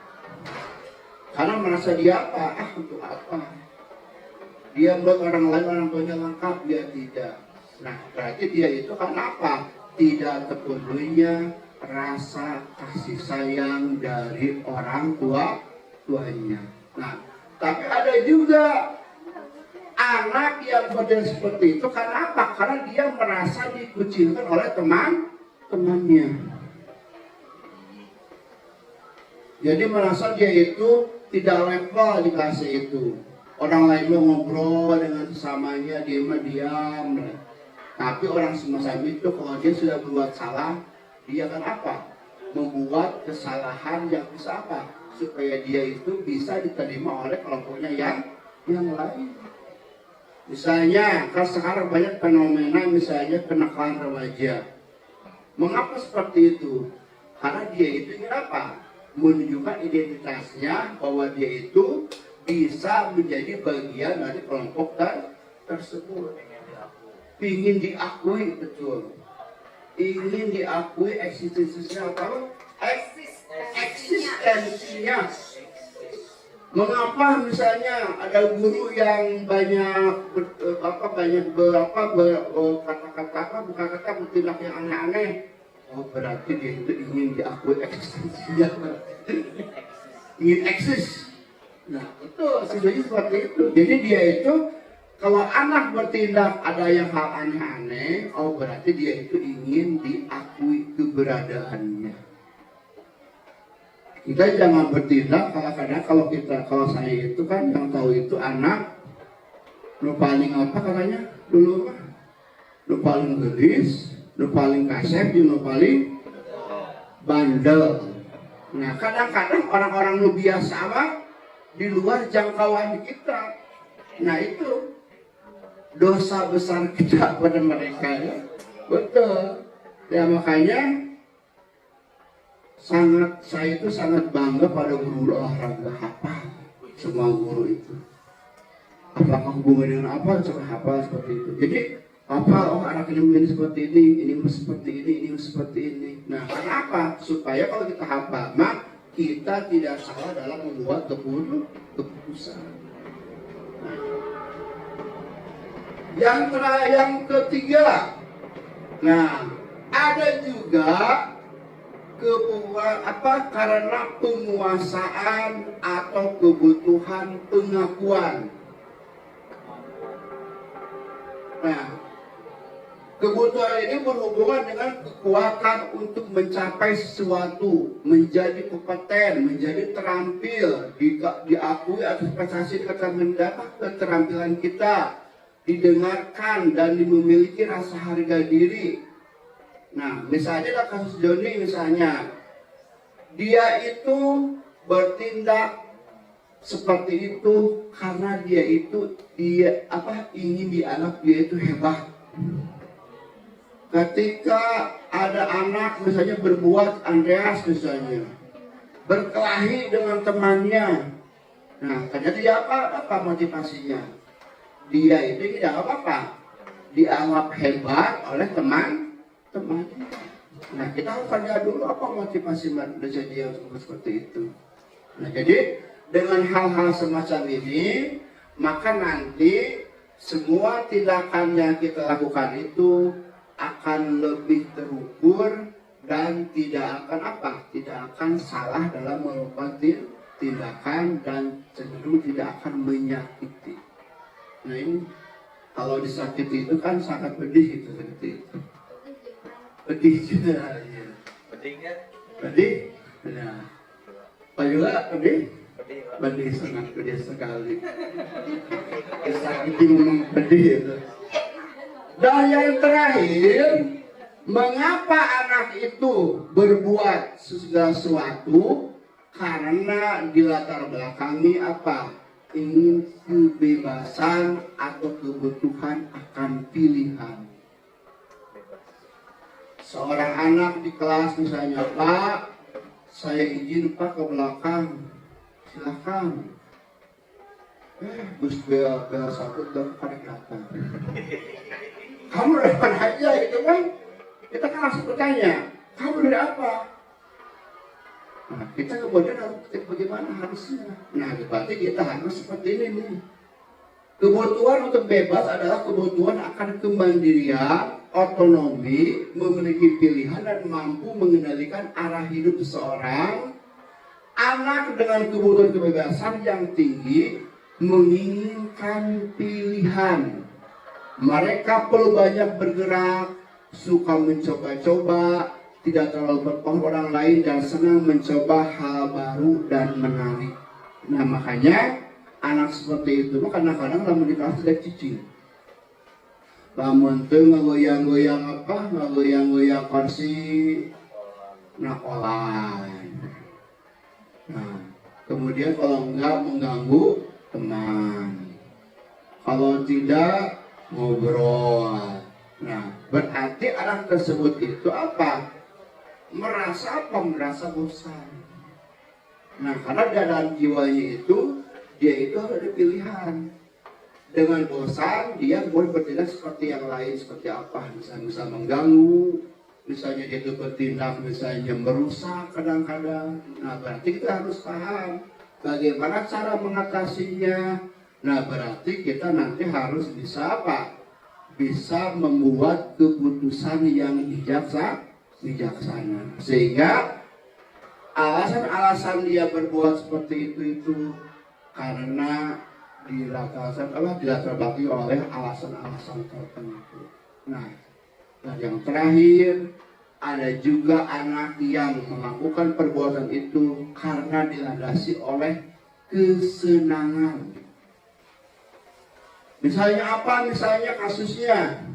Karena merasa dia apa? Untuk apa? Dia buat orang lain, orang tuanya lengkap, dia tidak. Nah, berarti dia itu kan apa? Tidak terpenuhinya rasa kasih sayang dari orang tuanya. Nah, tapi ada juga anak yang model seperti itu karena apa? Karena dia merasa dikucilkan oleh temannya. Jadi merasa dia itu tidak level di kelas itu. Orang lain mau ngobrol dengan sesamanya, dia mah diam. Tapi orang semacam itu kalau dia sudah berbuat salah, dia kan apa? membuat kesalahan yang bisa apa? Supaya dia itu bisa diterima oleh kelompoknya yang lain. Misalnya, kan sekarang banyak fenomena misalnya kenakalan remaja. Mengapa seperti itu? Karena dia itu ingin apa? Menunjukkan identitasnya bahwa dia itu bisa menjadi bagian dari kelompok tersebut. Ingin diakui, betul. Ingin diakui eksistensinya apa? Eksistensinya. Mengapa misalnya ada guru yang banyak kata-kata bertindak yang aneh-aneh? Oh, berarti dia itu ingin diakui eksistensinya. Ingin eksis. Nah, itu situasi seperti itu. Jadi dia itu kalau anak bertindak ada yang hal aneh-aneh, oh berarti dia itu ingin diakui keberadaannya. Kita jangan bertindak kadang-kadang kalau saya itu kan yang tahu itu anak lu paling apa katanya dulu mah, lu paling gelis, lu paling kasep, lu paling bandel. Nah kadang-kadang orang-orang lu biasa apa di luar jangkauan kita. Nah itu dosa besar kita pada mereka ya. Betul. Ya makanya saya itu sangat bangga pada guru olahraga hafal semua guru itu. Apakah hubungan dengan apa? Coba hafal seperti itu. Jadi hafal, oh anak ini seperti ini seperti ini seperti ini. Nah kenapa? Supaya kalau kita hafal, maka kita tidak salah dalam membuat keputusan. Yang ketiga, nah ada juga karena penguasaan atau kebutuhan pengakuan. Nah, kebutuhan ini berhubungan dengan kekuatan untuk mencapai sesuatu, menjadi kompeten, menjadi terampil, diakui atas prestasi keterampilan kita, didengarkan dan memiliki rasa harga diri. Nah, misalnya kasus Joni misalnya, dia itu bertindak seperti itu karena dia ingin dianggap dia itu hebat. Ketika ada anak misalnya berbuat Andreas misalnya, berkelahi dengan temannya, nah ternyata dia apa motivasinya? Dia itu tidak apa-apa, dianggap hebat oleh teman. Nah kita harus tanya dulu apa motivasi dia seperti itu. Nah jadi dengan hal-hal semacam ini maka nanti semua tindakan yang kita lakukan itu akan lebih terukur dan tidak akan salah dalam melakukan tindakan dan cenderung tidak akan menyakiti. Nah ini kalau disakiti itu kan sangat pedih itu seperti itu. Pedih juga, ya. Pedih kan? Pedih, nah, Pak juga pedih, pedih sangat pedih sekali. Disakiti memang pedih itu. Dan yang terakhir, mengapa anak itu berbuat segala sesuatu? Karena di latar belakangi apa? Ingin kebebasan atau kebutuhan akan pilihan. Seorang anak di kelas misalnya, Pak, saya izin Pak ke belakang, silakan. Gus bel satu dan pada belakang. Kamu dari mana aja gitu kan? Kita kan langsung bertanya, kamu dari apa? Nah, kita kemudian harus bagaimana harusnya. Nah, berarti kita harus seperti ini nih. Kebutuhan untuk bebas adalah kebutuhan akan kemandirian, otonomi, memiliki pilihan dan mampu mengendalikan arah hidup seseorang. Anak dengan kebutuhan kebebasan yang tinggi menginginkan pilihan. Mereka perlu banyak bergerak, suka mencoba-coba, tidak terlalu berpengaruh orang lain dan senang mencoba hal baru dan menarik. Nah makanya anak seperti itu kadang-kadang lamun di kelas tidak cicing. Lamun teu ngagoyang-goyang kursi, Nah, online. Nah, kemudian kalau enggak mengganggu teman, kalau tidak ngobrol. Nah, berarti anak tersebut itu apa? Merasa apa? Merasa bosan. Nah, karena dalam jiwanya itu, dia itu harus ada pilihan. Dengan bosan, dia boleh bertindak seperti yang lain, seperti apa? Misalnya bisa mengganggu, misalnya dia itu bertindak, misalnya merusak kadang-kadang. Nah, berarti kita harus paham bagaimana cara mengatasinya. Nah, berarti kita nanti harus bisa apa? Bisa membuat keputusan yang bijaksana. Sehingga alasan-alasan dia berbuat seperti itu karena dilatar belakang oleh alasan-alasan tertentu. Nah, dan yang terakhir, ada juga anak yang melakukan perbuatan itu karena dilandasi oleh kesenangan. Misalnya apa? Misalnya kasusnya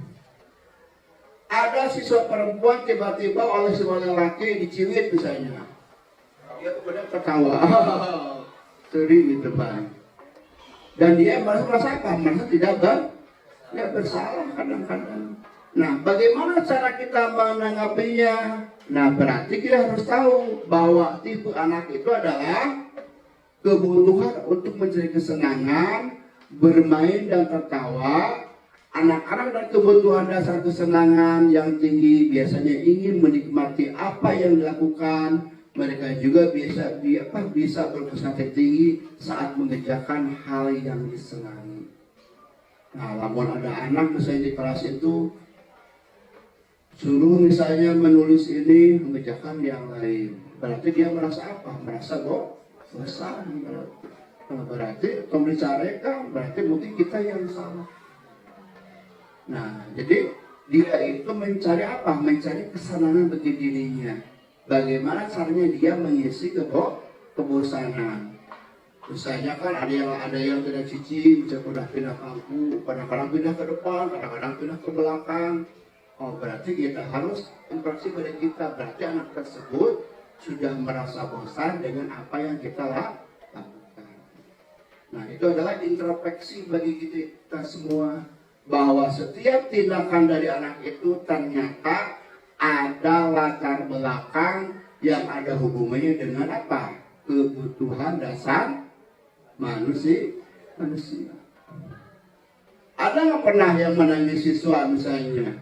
ada siswa perempuan tiba-tiba oleh seorang laki diciwit misalnya. Dia kemudian tertawa, sering gitu Pak. Dan dia merasa apa? Merasa tidak bersalah kadang-kadang. Nah, bagaimana cara kita menanggapinya? Nah, berarti kita harus tahu bahwa tipe anak itu adalah kebutuhan untuk mencari kesenangan, bermain dan tertawa. Anak-anak dan kebutuhan dasar kesenangan yang tinggi biasanya ingin menikmati apa yang dilakukan. Mereka juga bisa berprestasi tinggi saat mengerjakan hal yang disenangi. Nah, namun ada anak misalnya di kelas itu suruh misalnya menulis ini, mengerjakan yang lain. Berarti dia merasa apa? Merasa bosan. Berarti atau dicarekan, berarti mungkin kita yang salah. Nah, jadi dia itu mencari apa? Mencari kesenangan bagi dirinya. Bagaimana caranya dia mengisi kebosanan? Misalnya kan ada yang tidak cici, bisa pindah bangku, kadang-kadang pindah ke depan, kadang-kadang pindah ke belakang. Oh, berarti kita harus interaksi pada kita. Berarti anak tersebut sudah merasa bosan dengan apa yang kita lakukan. Nah, itu adalah introspeksi bagi kita semua, bahwa setiap tindakan dari anak itu ternyata ada latar belakang yang ada hubungannya dengan apa? Kebutuhan dasar manusia. Ada nggak pernah yang menangis siswa misalnya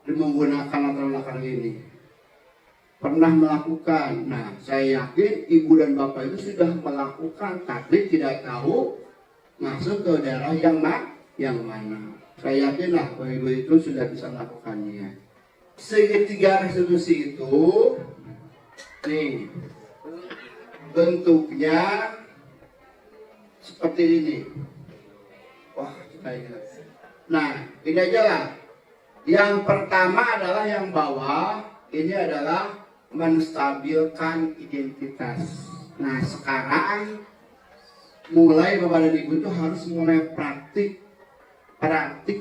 menggunakan latar belakang ini? Pernah melakukan. Nah, saya yakin ibu dan bapak itu sudah melakukan, tapi tidak tahu masuk ke daerah yang mana. Saya yakinlah bahwa ibu itu sudah bisa melakukannya. Segitiga restitusi itu, nih, bentuknya seperti ini. Wah, nah, ini aja lah. Yang pertama adalah yang bawah, ini adalah menstabilkan identitas. Nah, sekarang mulai Bapak dan Ibu itu harus mulai praktik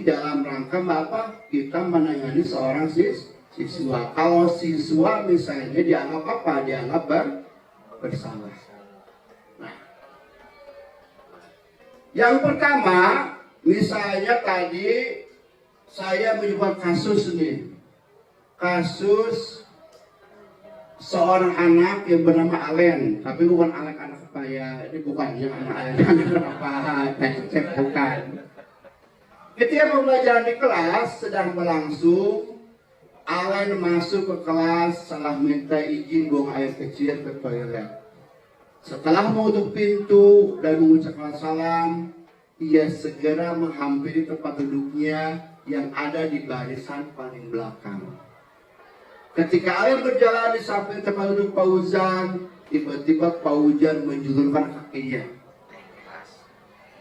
dalam rangka apa? Kita menangani seorang siswa. Kalau siswa misalnya dianggap apa? Dianggap bersalah. Nah, yang pertama, misalnya tadi saya menyebut kasus nih, kasus seorang anak yang bernama Alen, tapi bukan anak kaya, ini bukan yang anak apa, bukan. Ketika pembelajaran di kelas sedang berlangsung, Alen masuk ke kelas, salah minta izin buang air kecil ke toilet. Setelah menutup pintu dan mengucapkan salam, ia segera menghampiri tempat duduknya yang ada di barisan paling belakang. Ketika Alen berjalan di samping tempat duduk Fauzan, tiba-tiba Fauzan menjulurkan kakinya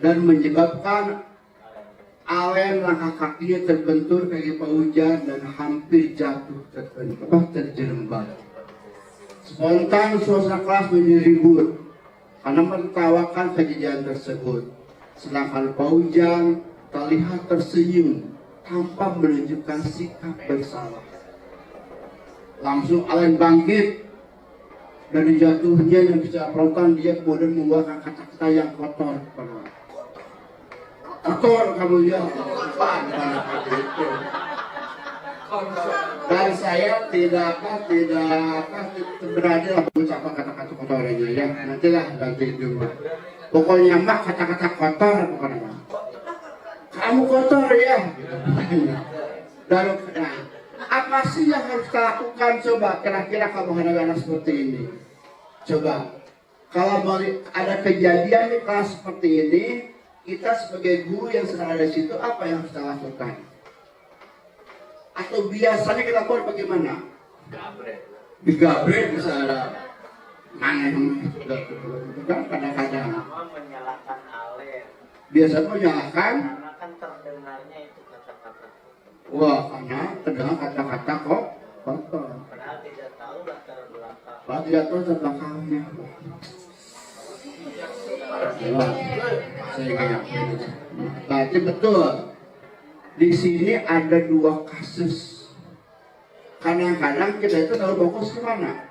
dan menyebabkan Alen langkah kakinya terbentur kaki Fauzan dan hampir jatuh terjerembab. Spontan suasana kelas menjadi ribut karena menertawakan kejadian tersebut. Sedangkan Fauzan terlihat tersenyum tanpa menunjukkan sikap bersalah. langsung alen bangkit dari jatuhnya dan kecaprotan, dia kemudian mengeluarkan kata-kata yang kotor. Kotor kamu ya, dan saya tidak berani lah mengucapkan kata-kata kotornya ya. Nantilah ganti dulu. Pokoknya mah kata-kata kotor pokoknya. Kamu kotor ya. Dan apa sih yang harus kita lakukan? Coba kira-kira kamu hadapi anak seperti ini. Coba kalau ada kejadian di kelas seperti ini, kita sebagai guru yang sedang ada di situ, apa yang harus kita lakukan? Atau biasanya kita lakukan bagaimana? Digabret misalnya. Mana yang kan kadang-kadang menyalahkan Alen. Biasanya menyalahkan Karena kan terdengarnya itu kata-kata. wah, karena terdengar kata-kata kok kotor. Padahal tidak tahu latar belakang. Kalau tidak tahu terbelakangnya. Saya kayak berarti betul. Di sini ada dua kasus. Kadang-kadang kita itu tahu fokus ke mana?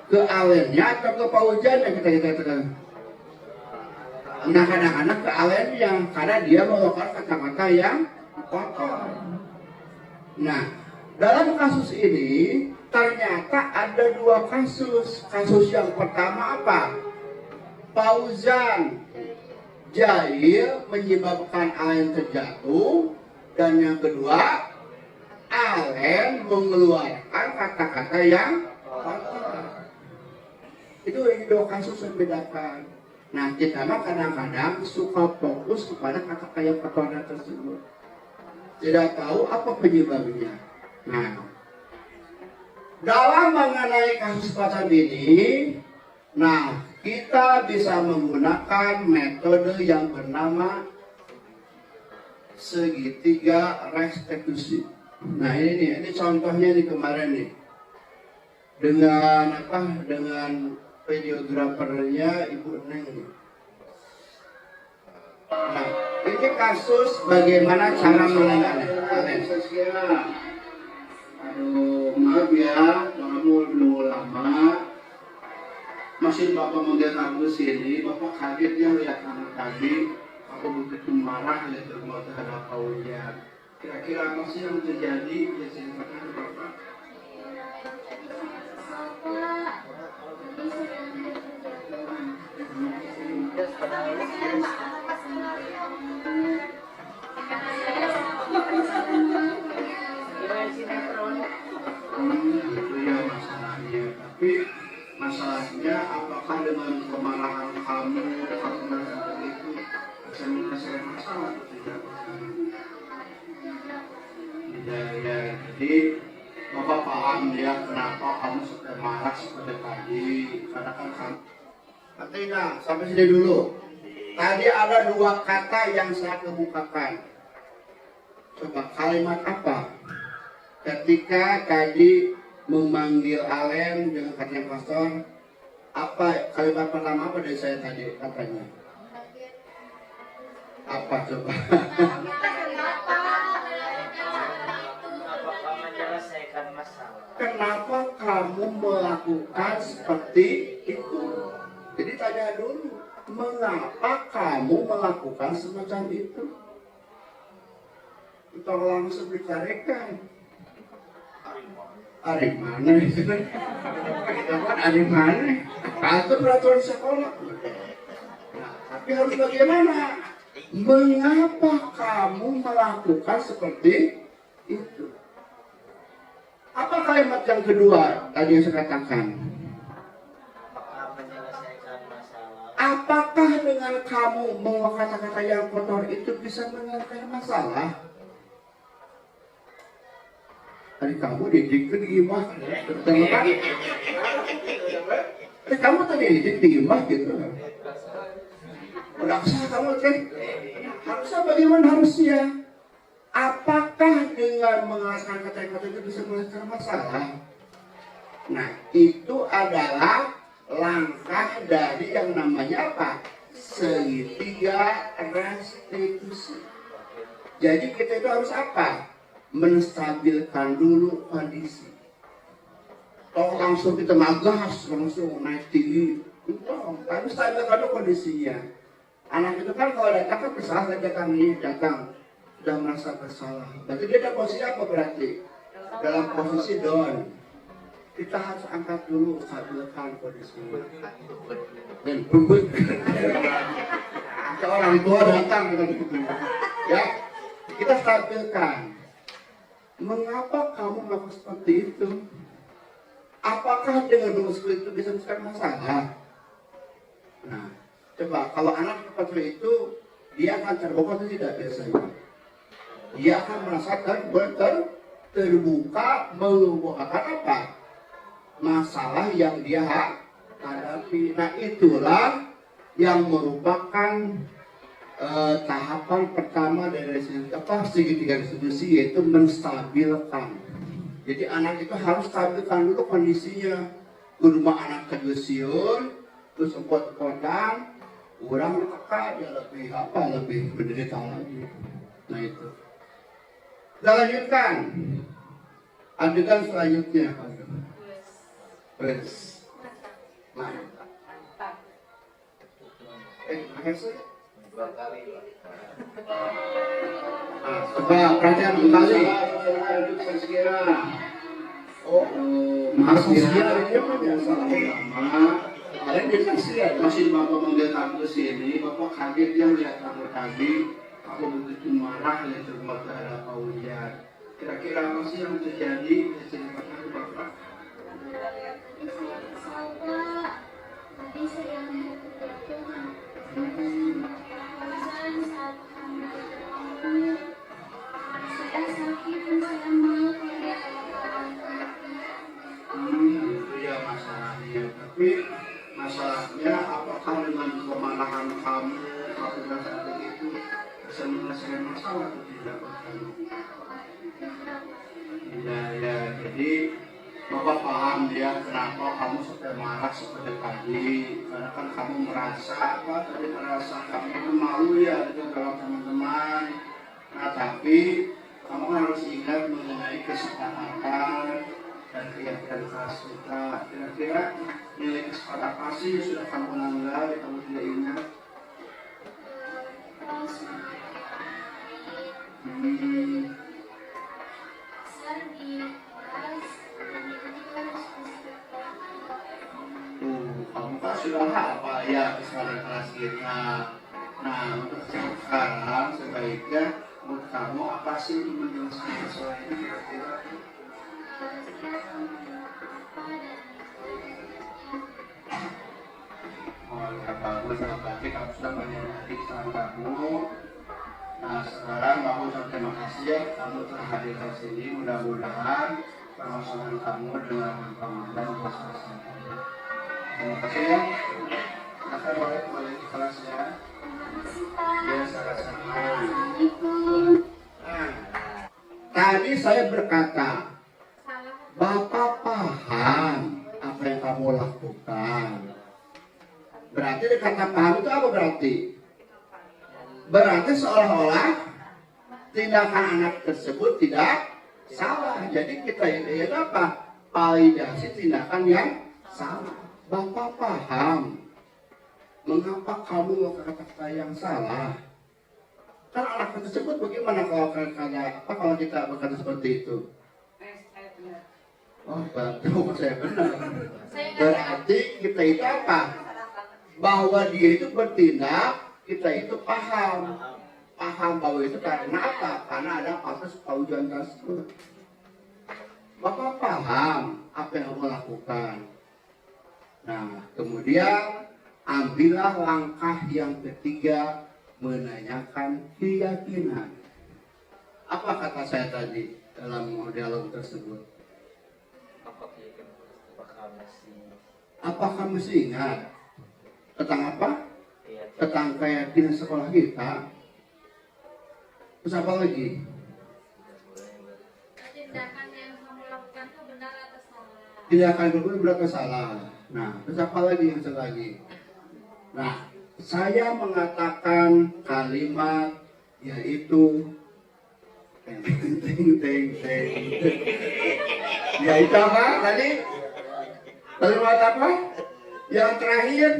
Ke alennya atau ke paujannya kita katakan. Nah kadang-kadang ke alennya karena dia melakukan kata-kata yang kotor. Nah dalam kasus ini ternyata ada dua kasus. Kasus yang pertama apa? Fauzan jahil menyebabkan Alen terjatuh, dan yang kedua Alen mengeluarkan kata-kata yang kotor. Itu yang dua kasus yang bedakan. Nah kita mah kadang-kadang suka fokus kepada kata-kata yang kotor tersebut, tidak tahu apa penyebabnya. Nah dalam mengenai kasus semacam ini, nah kita bisa menggunakan metode yang bernama segitiga restitusi. Nah ini contohnya nih kemarin nih, dengan apa? Dengan videografernya Ibu Neng. Nah ini kasus bagaimana cara menangani. Aduh maaf ya, kamu belum lama. Masih Bapak melihat aku sini, Bapak kaget ya lihat anak tadi. Aku begitu marah lihat rumah terhadap Paujan. Kira-kira apa sih yang terjadi? Ya ceritakan Bapak. Itu ya masalahnya. Tapi masalahnya apakah dengan kemarahan kamu karena seperti itu bisa menyelesaikan masalah atau tidak? Ya, jadi Bapak paham ya kenapa kamu suka marah seperti tadi, karena kan kamu. Tidak, sampai sini dulu. Tadi ada dua kata yang saya kemukakan. Coba kalimat apa? Ketika tadi memanggil Alen dengan kata yang kotor, apa kalimat pertama apa dari saya tadi katanya? Apa coba? Menyelesaikan masalah. Kenapa kamu melakukan seperti itu? Jadi tanya dulu, mengapa kamu melakukan semacam itu? Kita langsung dicarikan. Ari mana itu? Kita kan ari mana? Atur peraturan sekolah. Nah, tapi harus bagaimana? Mengapa kamu melakukan seperti itu? Apa kalimat yang kedua tadi yang saya katakan? Apakah menyelesaikan masalah? Apakah dengan kamu mengeluarkan kata-kata yang kotor itu bisa menyelesaikan masalah? Tadi kamu didik gimana? Kamu tadi didik gimana gitu? Udah usah kamu kan? Harusnya bagaimana harusnya? Apakah dengan mengeluarkan kata-kata itu bisa menyelesaikan masalah? Nah, itu adalah langkah dari yang namanya apa? Segitiga restitusi. Jadi kita itu harus apa? Menstabilkan dulu kondisi. Kalau langsung kita magas, langsung naik tinggi, tapi stabil kan kondisinya. Anak itu kan kalau datang kan bersalah, datang sudah merasa bersalah. Berarti dia dalam posisi apa berarti? Dalam posisi down. Kita harus angkat dulu, stabilkan kondisinya. Dan bebet. Orang tua datang kita gitu. Ya, kita stabilkan. Mengapa kamu melakukan seperti itu? Apakah dengan seperti itu bisa menyelesaikan masalah? Nah, coba kalau anak seperti itu, dia akan terbuka atau tidak biasanya? Dia akan merasakan terbuka mengemukakan apa? Masalah yang dia hadapi. Nah, itulah yang merupakan tahapan pertama dari segitiga distribusi, yaitu menstabilkan. Jadi anak itu harus stabilkan dulu kondisinya. Rumah anak tergesiun, terus empot-empotan, orang kakak dia lebih menderita lagi. Nah itu. Kita lanjutkan adegan selanjutnya. Wes. Mantap. Makasih. Coba perhatian kembali. Oh, masih dia biasa lama. Kalian dia masih bapak manggil kamu ke sini, bapak kaget dia lihat kamu tadi. Aku begitu marah lihat rumah ada Pak Ujar. Kira-kira apa sih yang terjadi? Ceritakan bapak. Tadi saya saya sakit dan saya mau Itu ya masalahnya. Tapi masalahnya apakah dengan kemarahan kamu apabila seperti itu bisa menyelesaikan masalah atau tidak? Ya, jadi Bapak paham ya kenapa kamu sampai marah seperti tadi. Karena kan kamu merasa kamu itu malu ya dengan teman-teman. Nah, tapi kamu harus ingat mengenai kesepakatan dan keyakinan keras kita. Kira-kira nilai kesepakatan apa sih yang sudah kamu langgar, kamu tidak ingat? Kamu kan sudah apa ya kesalahan keras kita. Nah, untuk sekarang sebaiknya menurut kamu apa sih yang menjelaskan kesalahan ini kira-kira? Oh ya bagus, berarti kamu sudah menyadari kesalahan kamu. Nah sekarang bagus, terima kasih ya kamu telah hadir di sini. Mudah-mudahan permasalahan kamu dengan Ramadan bisa selesai. Terima kasih ya. Kita boleh kembali ke kelas ya. Ya sama-sama. Nah, tadi saya berkata, Bapak paham apa yang kamu lakukan. Berarti kata paham itu apa berarti? Berarti seolah-olah tindakan anak tersebut tidak salah. Jadi kita ini apa? Validasi tindakan yang salah. Bapak paham mengapa kamu melakukan kata yang salah. Kan anak tersebut bagaimana kalau kita berkata seperti itu? Oh, betul, saya benar. Berarti kita itu apa? Bahwa dia itu bertindak, kita itu paham bahwa itu karena apa? Karena ada proses paujuan tersebut. Bapak paham apa yang kamu lakukan. Nah, kemudian ambillah langkah yang ketiga, menanyakan keyakinan. Apa kata saya tadi dalam dialog tersebut? Apakah mesti ingat tentang apa? Tentang keyakinan sekolah kita. Terus apa lagi? tindakan yang kamu lakukan itu benar atau salah? Tindakan yang benar atau salah. Nah, terus apa lagi yang satu lagi? Nah, saya mengatakan kalimat yaitu teng. Yaitu apa tadi? Kalimat apa? Yang terakhir,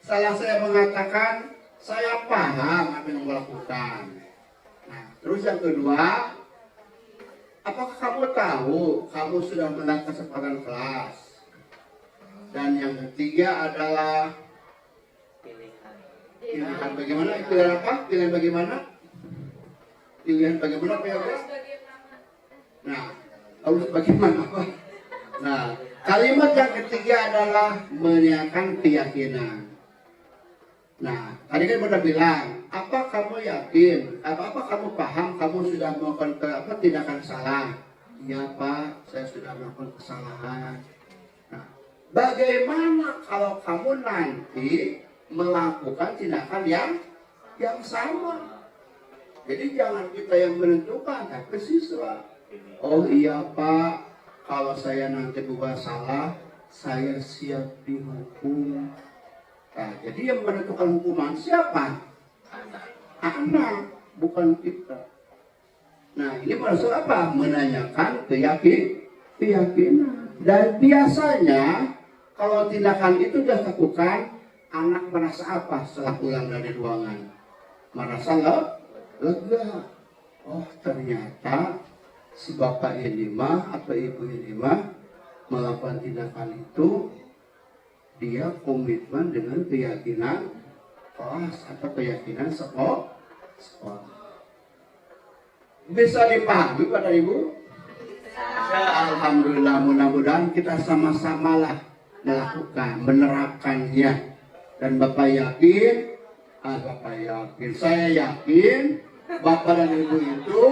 salah saya mengatakan saya paham apa yang kamu lakukan. Nah, terus yang kedua, apakah kamu tahu kamu sudah menang kesempatan kelas? Dan yang ketiga adalah Pilihan. pilihan bagaimana? Pilihan apa? Pilihan bagaimana? Pilihan bagaimana Pak Yoga? Nah, harus bagaimana Pak? Nah, kalimat yang ketiga adalah menyatakan keyakinan. Nah, tadi kan udah bilang, apa kamu yakin? Apa kamu paham kamu sudah melakukan tindakan salah? Iya Pak, saya sudah melakukan kesalahan. Nah, bagaimana kalau kamu nanti melakukan tindakan yang sama? Jadi jangan kita yang menentukan, tapi siswa. Oh iya Pak, kalau saya nanti berbuat salah, saya siap dihukum. Nah, jadi yang menentukan hukuman siapa? Anak, bukan kita. Nah, ini maksud apa? Menanyakan keyakinan. Dan biasanya kalau tindakan itu dilakukan, anak merasa apa setelah pulang dari ruangan? Merasa lega. Oh, ternyata si bapak ini mah atau ibu ini mah melakukan tindakan itu, dia komitmen dengan keyakinan kelas atau keyakinan sekolah. Bisa dipahami Bapak Ibu? Alhamdulillah, mudah-mudahan kita sama-samalah menerapkannya. Dan Bapak yakin, saya yakin Bapak dan Ibu itu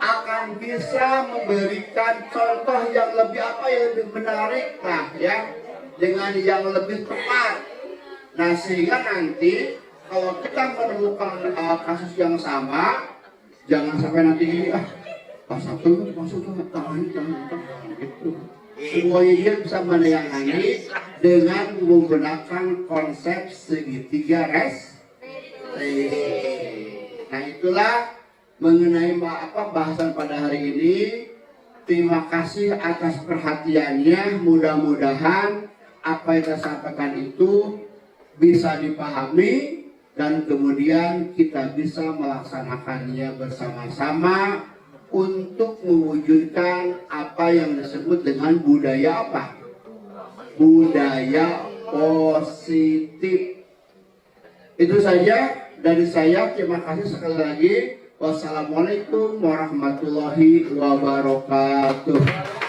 akan bisa memberikan contoh yang lebih lebih menarik lah ya, dengan yang lebih tepat. Nah, sehingga nanti kalau kita menemukan kasus yang sama, jangan sampai nanti pas satu tangan gitu. Semuanya dia bisa menangani dengan menggunakan konsep segitiga restitusi. Nah, itulah mengenai bahasan pada hari ini. Terima kasih atas perhatiannya. Mudah-mudahan apa yang saya sampaikan itu bisa dipahami dan kemudian kita bisa melaksanakannya bersama-sama untuk mewujudkan apa yang disebut dengan budaya apa? Budaya positif. Itu saja dari saya. Terima kasih sekali lagi. Wassalamualaikum warahmatullahi wabarakatuh.